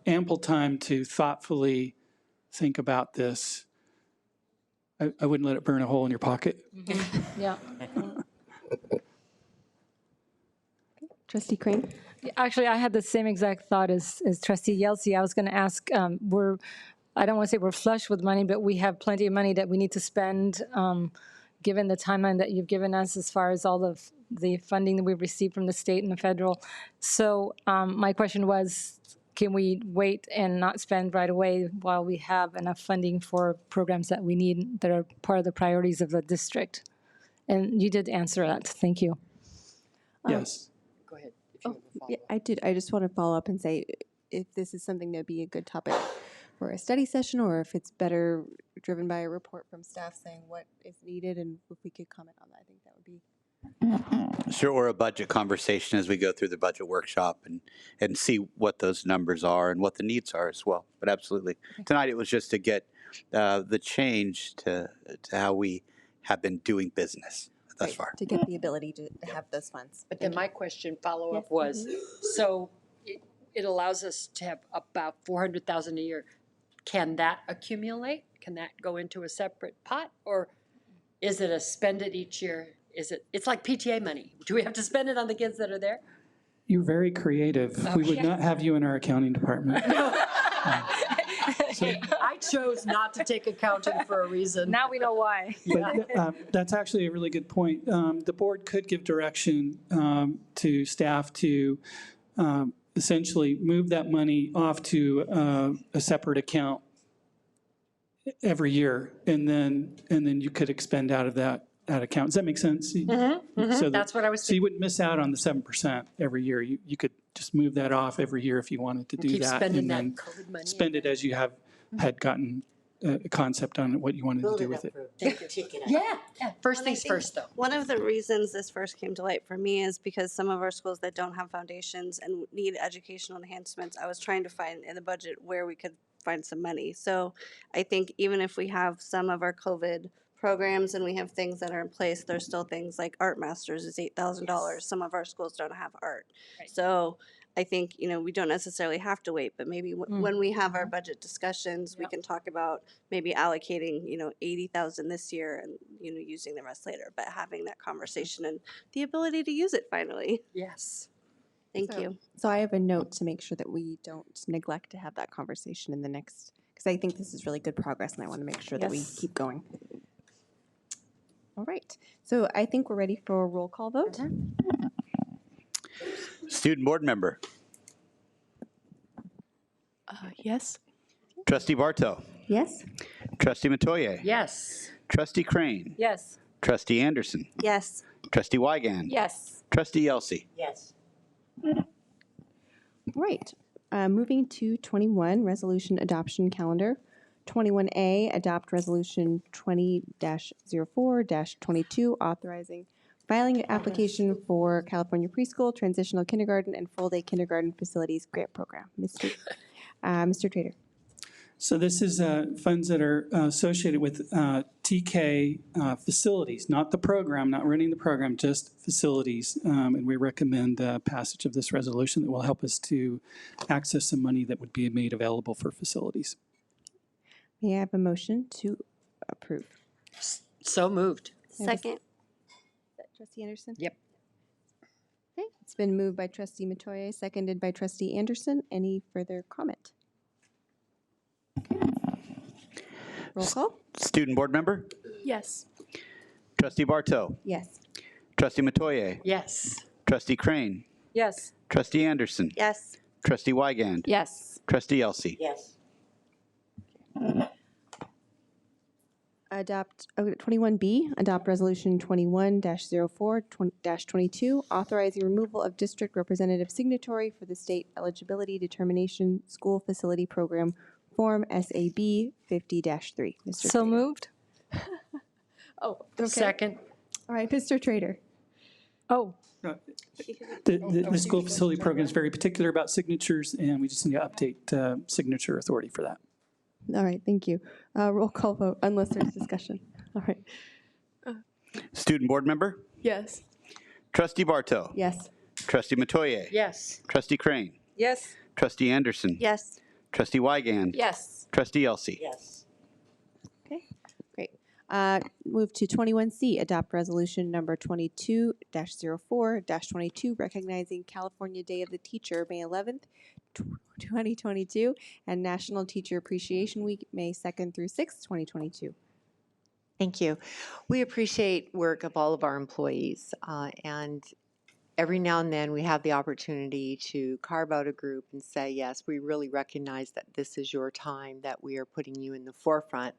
ample time to thoughtfully think about this. I wouldn't let it burn a hole in your pocket.
Mm-hmm. Yeah.
Trustee Crane.
Actually, I had the same exact thought as Trustee Yelsey. I was going to ask, I don't want to say we're flush with money, but we have plenty of money that we need to spend, given the timeline that you've given us as far as all of the funding that we've received from the state and the federal. So my question was, can we wait and not spend right away while we have enough funding for programs that we need that are part of the priorities of the district? And you did answer that. Thank you.
Yes.
Go ahead.
Yeah, I did. I just want to follow up and say if this is something that would be a good topic for a study session, or if it's better driven by a report from staff saying what is needed, and if we could comment on that, I think that would be.
Sure, or a budget conversation as we go through the budget workshop and see what those numbers are and what the needs are as well. But absolutely. Okay. Tonight it was just to get the change to how we have been doing business thus far.
To get the ability to have those funds.
But then my question follow-up was, so it allows us to have about $400,000 a year. Can that accumulate? can that go into a separate pot, or is it a spend it each year? It's like PTA money. Do we have to spend it on the kids that are there?
You're very creative. We would
Okay.
not have you in our accounting department.
I chose not to take accounting for a reason.
Now we know why.
But that's actually a really good point. The board could give direction to staff to essentially move that money off to a separate account every year, and then you could expend out of that account. Does that make sense?
That's what I was
So you wouldn't miss out on the 7% every year. You could just move that off every year if you wanted to do
keep
that,
spending
and
that
then
COVID money.
spend it as you had gotten a concept on what you wanted to do with it.
Yeah. First things first, though.
One of the reasons this first came to light for me is because some of our schools that don't have foundations and need educational enhancements, I was trying to find in the budget where we could find some money. So I think even if we have some of our COVID programs and we have things that are in place, there's still things like Art Masters is $8,000. Some of our schools don't have art.
Right.
So I think, we don't necessarily have to wait, but maybe when we have our budget discussions, we can talk about maybe allocating, $80,000 this year and, using the rest later, but having that conversation and the ability to use it finally.
Yes.
Thank you.
So I have a note to make sure that we don't neglect to have that conversation in the next, because I think this is really good progress and I want to make sure that we keep going. All right. So I think we're ready for a roll call vote.
Student board member.
Yes.
Trustee Bartow.
Yes.
Trustee Matoye.
Yes.
Trustee Crane.
Yes.
Trustee Anderson.
Yes.
Trustee Wygand.
Yes.
Trustee Yelsey.
Yes.
Right. Moving to 21, resolution adoption calendar. 21A, adopt resolution 20-04-22, authorizing filing application for California preschool, transitional kindergarten, and full-day kindergarten facilities grant program. Mr. Trader.
So this is funds that are associated with TK facilities, not the program, not running the program, just facilities. And we recommend passage of this resolution that will help us to access some money that would be made available for facilities.
May I have a motion to approve?
So moved.
Second.
Is that Trustee Anderson?
Yep.
Okay, it's been moved by Trustee Matoye, seconded by Trustee Anderson. Any further comment? Okay. Roll call?
Student board member.
Yes.
Trustee Bartow.
Yes.
Trustee Matoye.
Yes.
Trustee Crane.
Yes.
Trustee Anderson.
Yes.
Trustee Wygand.
Yes.
Trustee Yelsey.
Yes.
Adopt 21B, adopt resolution 21-04-22, authorizing removal of district representative signatory for the state eligibility determination school facility program form SAB 50-3.
So moved.
Oh,
Second.
All right, Mr. Trader.
Oh,
The school facility program is very particular about signatures, and we just need to update signature authority for that.
All right, thank you. Roll call vote, unless there's discussion. All right.
Student board member.
Yes.
Trustee Bartow.
Yes.
Trustee Matoye.
Yes.
Trustee Crane.
yes.
Trustee Anderson.
Yes.
Trustee Wygand.
Yes.
Trustee Yelsey.
Yes.
Okay, great. Move to 21C, adopt resolution number 22-04-22, recognizing California Day of the Teacher, May 11th, 2022, and National Teacher Appreciation Week, May 2nd through 6th, 2022.
Thank you. We appreciate work of all of our employees, and every now and then we have the opportunity to carve out a group and say, yes, we really recognize that this is your time, that we are putting you in the forefront.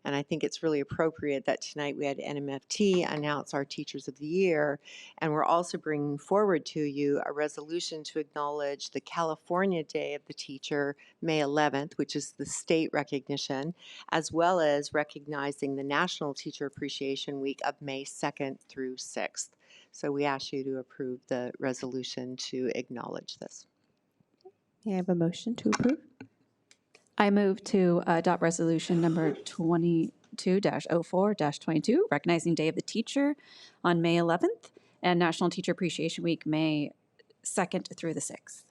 And I think it's really appropriate that tonight we had NMFT announce our Teachers of the Year, and we're also bringing forward to you a resolution to acknowledge the California Day of the Teacher, May 11th, which is the state recognition, as well as recognizing the National Teacher Appreciation Week of May 2nd through 6th. So we ask you to approve the resolution to acknowledge this.
May I have a motion to approve?
I move to adopt resolution number 22-04-22, recognizing Day of the Teacher on May 11th and National Teacher Appreciation Week, May 2nd through the 6th.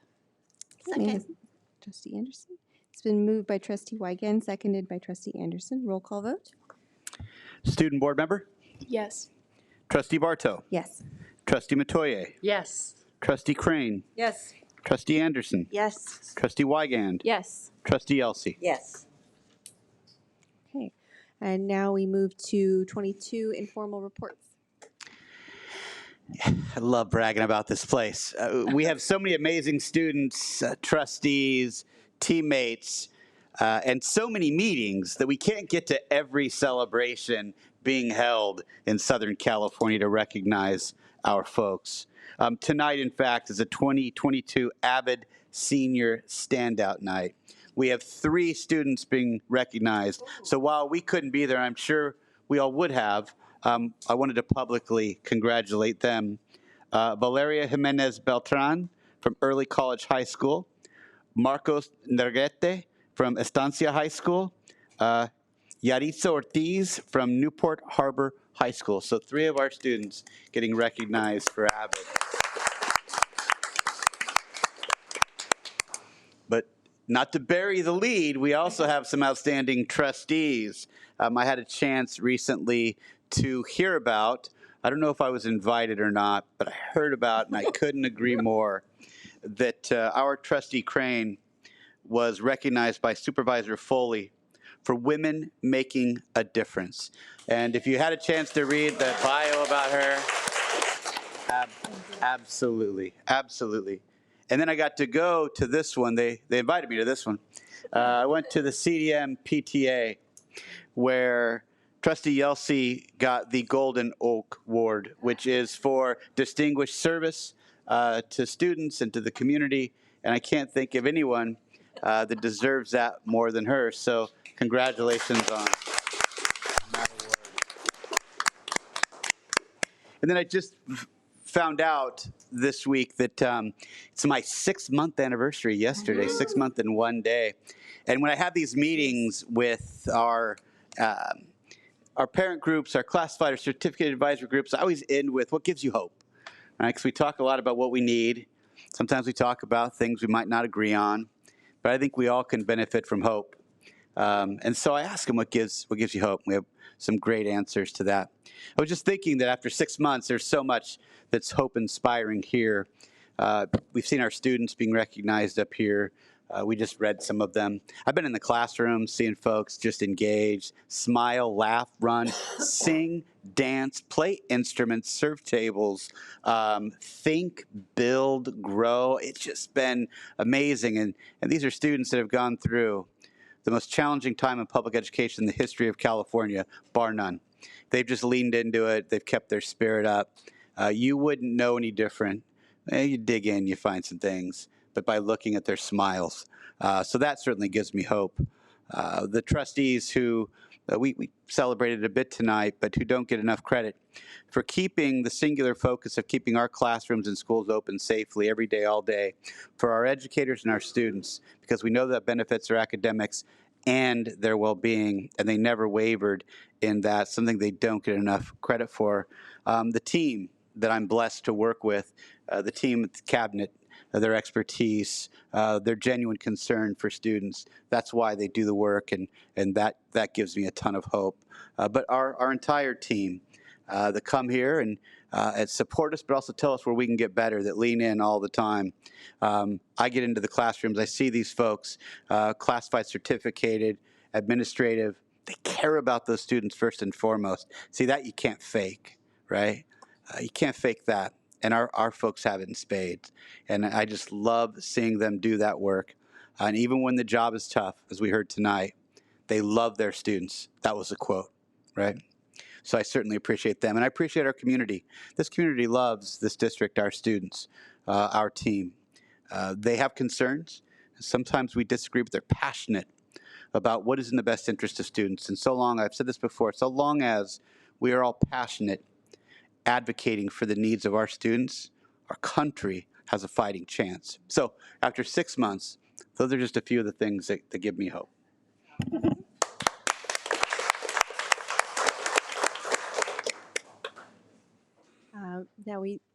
Second.
Trustee Anderson, It's been moved by trustee Wygand, seconded by trustee Anderson. Roll call vote?
Student board member?
Yes.
Trustee Bartow?
Yes.
Trustee Matoye?
Yes.
Trustee Crane?
Yes.
Trustee Anderson?
Yes.
Trustee Wygand?
Yes.
Trustee Yelsey?
Yes.
Okay. And now we move to 22 informal reports.
I love bragging about this place. We have so many amazing students, trustees, teammates, and so many meetings that we can't get to every celebration being held in Southern California to recognize our folks. Tonight, in fact, is a 2022 Avid Senior Standout Night. We have 3 students being recognized. So while we couldn't be there, I'm sure we all would have, I wanted to publicly congratulate them. Valeria Jimenez Beltran from Early College High School, Marcos Nergete from Estancia High School, Yaritza Ortiz from Newport Harbor High School. So 3 of our students getting recognized for Avid. But not to bury the lead, we also have some outstanding trustees. I had a chance recently to hear about, I don't know if I was invited or not, but I heard about, and I couldn't agree more, that our trustee Crane was recognized by Supervisor Foley for women making a difference. And if you had a chance to read the bio about her, absolutely, absolutely. And then I got to go to this one. They invited me to this one. I went to the CDM PTA where Trustee Yelsey got the Golden Oak Award, which is for distinguished service to students and to the community. And I can't think of anyone that deserves that more than her. So congratulations on that award. And then I just found out this week that it's my 6-month anniversary yesterday, 6 months and 1 day. And when I have these meetings with our parent groups, our classified or certificate advisor groups, I always end with what gives you hope, right? Because we talk a lot about what we need. Sometimes we talk about things we might not agree on, but I think we all can benefit from hope. And so I ask them what gives you hope. We have some great answers to that. I was just thinking that after 6 months, there's so much that's hope inspiring here. We've seen our students being recognized up here. We just read some of them. I've been in the classroom seeing folks just engage, smile, laugh, run, sing, dance, play instruments, serve tables, think, build, grow. It's just been amazing. And these are students that have gone through the most challenging time in public education in the history of California, bar none. They've just leaned into it. They've kept their spirit up. You wouldn't know any different. You dig in, you find some things, but by looking at their smiles. So that certainly gives me hope. The trustees who we celebrated a bit tonight, but who don't get enough credit for keeping the singular focus of keeping our classrooms and schools open safely every day, all day, for our educators and our students, because we know that benefits their academics and their well-being, and they never wavered in that, something they don't get enough credit for. The team that I'm blessed to work with, the team at the cabinet, their expertise, their genuine concern for students. That's why they do the work, and that gives me a ton of hope. But our entire team that come here and support us, but also tell us where we can get better, that lean in all the time. I get into the classrooms, I see these folks, classified, certificated, administrative. They care about those students first and foremost. See, that you can't fake, right? You can't fake that. And our folks have it in spades. And I just love seeing them do that work. And even when the job is tough, as we heard tonight, they love their students. That was a quote, right? So I certainly appreciate them. And I appreciate our community. This community loves this district, our students, our team. They have concerns. Sometimes we disagree, but they're passionate about what is in the best interest of students. And so long, I've said this before, so long as we are all passionate advocating for the needs of our students, our country has a fighting chance. So after 6 months, those are just a few of the things that give me hope.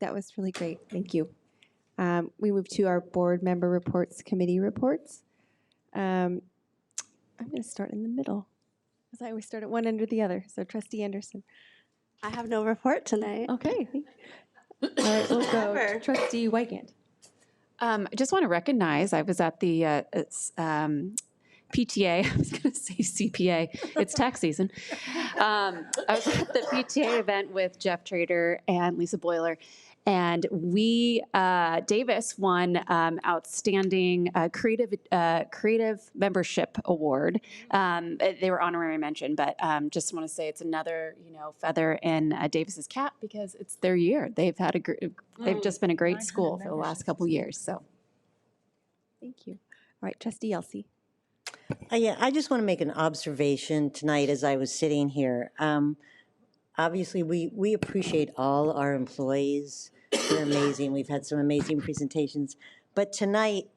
That was really great. Thank you. We move to our board member reports, committee reports. I'm going to start in the middle, because I always start at one end or the other. So Trustee Anderson.
I have no report tonight.
Okay. All right, we'll go to Trustee Wygant.
I just want to recognize I was at the PTA. I was going to say CPA. It's tax season. I was at the PTA event with Jeff Trader and Lisa Boiler, and we Davis won outstanding creative membership award. They were honorary mention, but just want to say it's another feather in Davis's cap because it's their year. They've had they've just been a great school for the last couple years. So,
thank you. All right, Trustee Yelsey.
Yeah, I just want to make an observation tonight as I was sitting here. Obviously, we appreciate all our employees. They're amazing. We've had some amazing presentations. But tonight,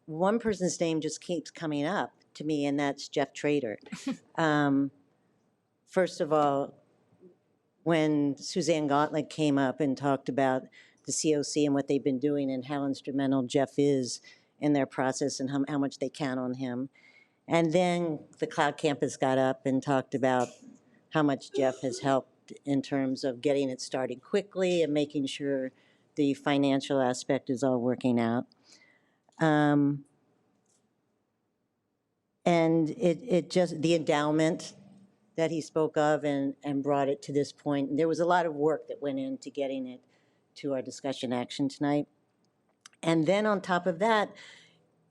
one person's name just keeps coming up to me, and that's Jeff Trader. First of all, when Suzanne Gauntlet came up and talked about the COC and what they've been doing and how instrumental Jeff is in their process and how much they count on him. And then the Cloud Campus got up and talked about how much Jeff has helped in terms of getting it started quickly and making sure the financial aspect is all working out. And it just, the endowment that he spoke of and brought it to this point, there was a lot of work that went into getting it to our discussion action tonight. And then on top of that,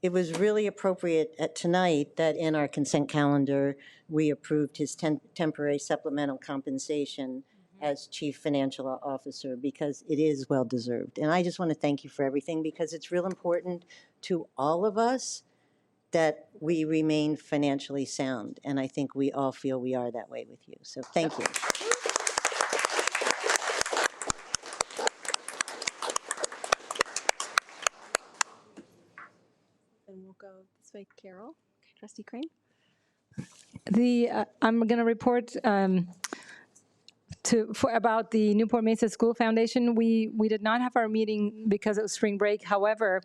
it was really appropriate tonight that in our consent calendar, we approved his temporary supplemental compensation as Chief Financial Officer because it is well-deserved. And I just want to thank you for everything because it's real important to all of us that we remain financially sound. And I think we all feel we are that way with you. So thank you.
And we'll go this way, Carol. Okay, Trustee Crane.
I'm going to report about the Newport-Mesa School Foundation. We did not have our meeting because of spring break. However,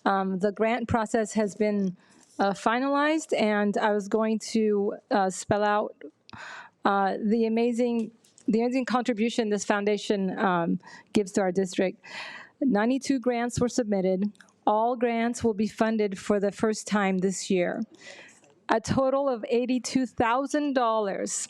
the grant process has been finalized, and I was going to spell out the amazing contribution this foundation gives to our district. 92 grants were submitted. All grants will be funded for the first time this year. A total of $82,000.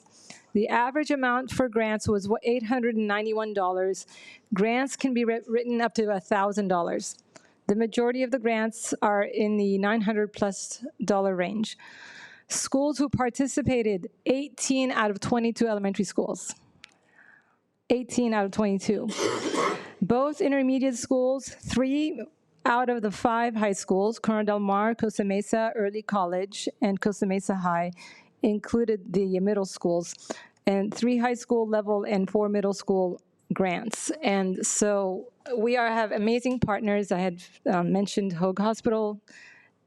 The average amount for grants was $891. Grants can be written up to $1,000. The majority of the grants are in the $900+ range. Schools who participated, 18 out of 22 elementary schools. 18 out of 22. Both intermediate schools, 3 out of the 5 high schools, Corona Del Mar, Costa Mesa Early College, and Costa Mesa High, included the middle schools, and 3 high school level and 4 middle school grants. And so we have amazing partners. I had mentioned Hoag Hospital,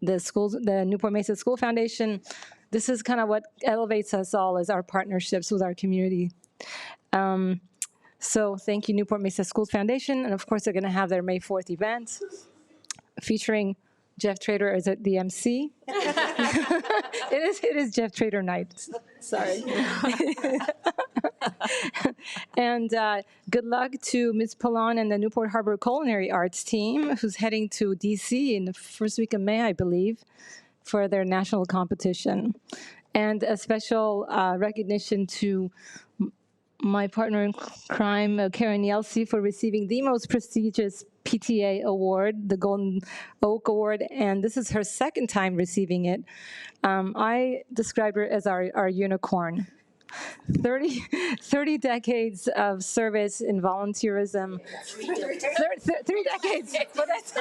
the Newport-Mesa School Foundation. This is kind of what elevates us all as our partnerships with our community. So thank you, Newport-Mesa School Foundation. And of course, they're going to have their May 4th event featuring Jeff Trader as the MC. It is Jeff Trader night. Sorry. And good luck to Ms. Pallon and the Newport Harbor Culinary Arts team, who's heading to DC in the first week of May, I believe, for their national competition. And a special recognition to my partner in crime, Karen Yelsey, for receiving the most prestigious PTA award, the Golden Oak Award, and this is her second time receiving it. I described her as our unicorn. 30 decades of service in volunteerism. 3 decades. But that's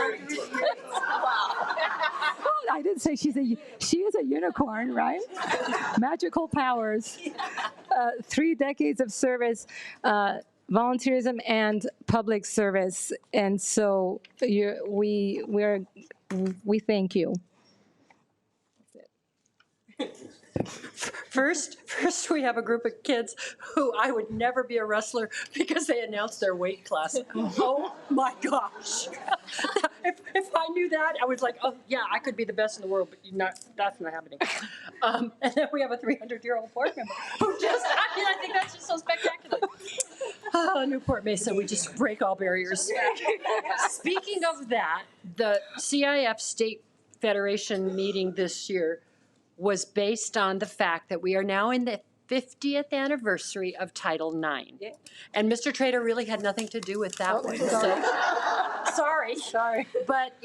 I didn't say she is a unicorn, right? Magical powers. 3 decades of service, volunteerism, and public service, and so we thank you.
First, we have a group of kids who I would never be a wrestler because they announced their weight class. Oh my gosh. If I knew that? I was like, oh, yeah, I could be the best in the world, but that's not happening. And then we have a 300-year-old board member who just, I think that's just so spectacular. Oh, Newport-Mesa, we just break all barriers. Speaking of that, the CIF State Federation meeting this year was based on the fact that we are now in the 50th anniversary of Title IX. Yeah. And Mr. Trader really had nothing to do with that one. So, sorry. But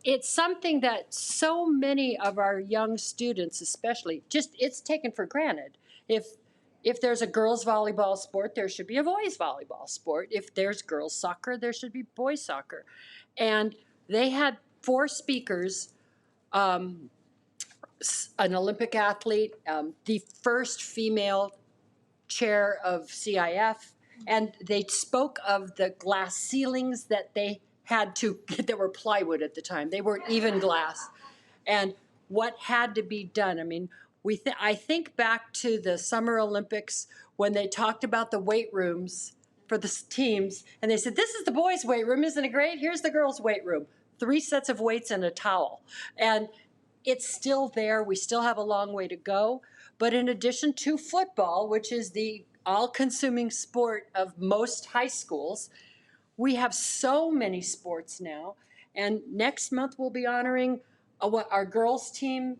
it's something that so many of our young students especially, it's taken for granted. If there's a girls volleyball sport, there should be a boys volleyball sport. If there's girls soccer, there should be boys soccer. And they had 4 speakers, an Olympic athlete, the first female chair of CIF, and they spoke of the glass ceilings that they had to, that were plywood at the time. They weren't even glass. And what had to be done. I mean, I think back to the Summer Olympics when they talked about the weight rooms for the teams, and they said, this is the boys' weight room, isn't it great? Here's the girls' weight room. 3 sets of weights and a towel. And it's still there. We still have a long way to go. But in addition to football, which is the all-consuming sport of most high schools, we have so many sports now. And next month we'll be honoring our girls' team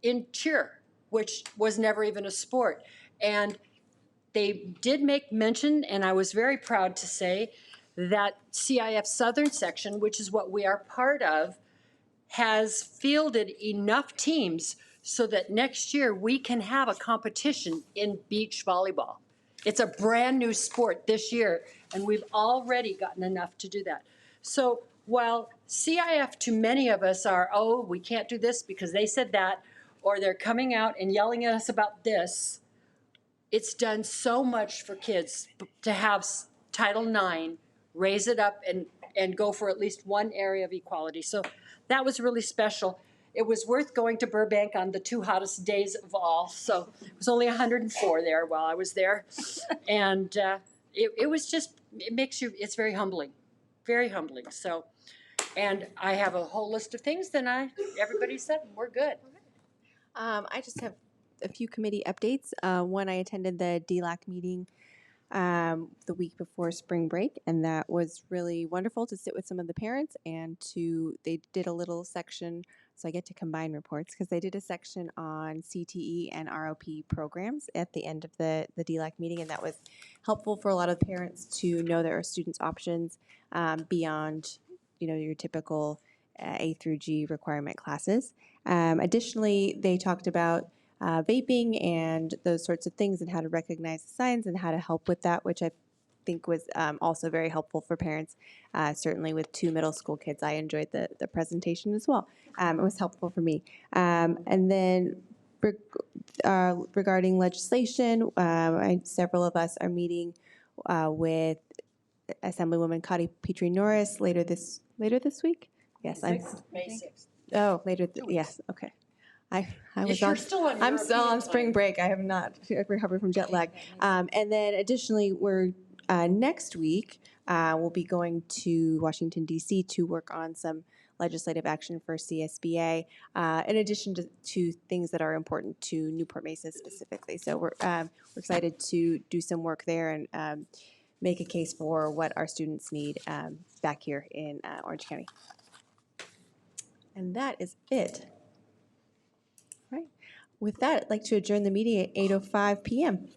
in cheer, which was never even a sport. And they did make mention, and I was very proud to say, that CIF Southern Section, which is what we are part of, has fielded enough teams so that next year we can have a competition in beach volleyball. It's a brand new sport this year, and we've already gotten enough to do that. So while CIF to many of us are, oh, we can't do this because they said that, or they're coming out and yelling at us about this, it's done so much for kids to have Title IX, raise it up and go for at least one area of equality. So that was really special. It was worth going to Burbank on the 2 hottest days of all. So it was only 104 there while I was there. And it was just, it's very humbling, very humbling. So, and I have a whole list of things that everybody said, we're good.
I just have a few committee updates. One, I attended the DLAC meeting the week before spring break, and that was really wonderful to sit with some of the parents and they did a little section, so I get to combine reports because they did a section on CTE and ROP programs at the end of the DLAC meeting, and that was helpful for a lot of parents to know there are students options beyond, your typical A through G requirement classes. Additionally, they talked about vaping and those sorts of things and how to recognize the signs and how to help with that, which I think was also very helpful for parents. Certainly with 2 middle school kids, I enjoyed the presentation as well. It was helpful for me. And then regarding legislation, several of us are meeting with Assemblywoman Cotty Petrie-Norris later this week. Yes,
May 6th.
Oh, later. Yes, okay. I'm still on spring break. I have not recovered from jet lag. And then additionally, we're next week we'll be going to Washington D.C. to work on some legislative action for CSBA, in addition to things that are important to Newport-Mesa specifically. So we're excited to do some work there and make a case for what our students need back here in Orange County. And that is it. Right. With that, I'd like to adjourn the meeting at 8:05 p.m.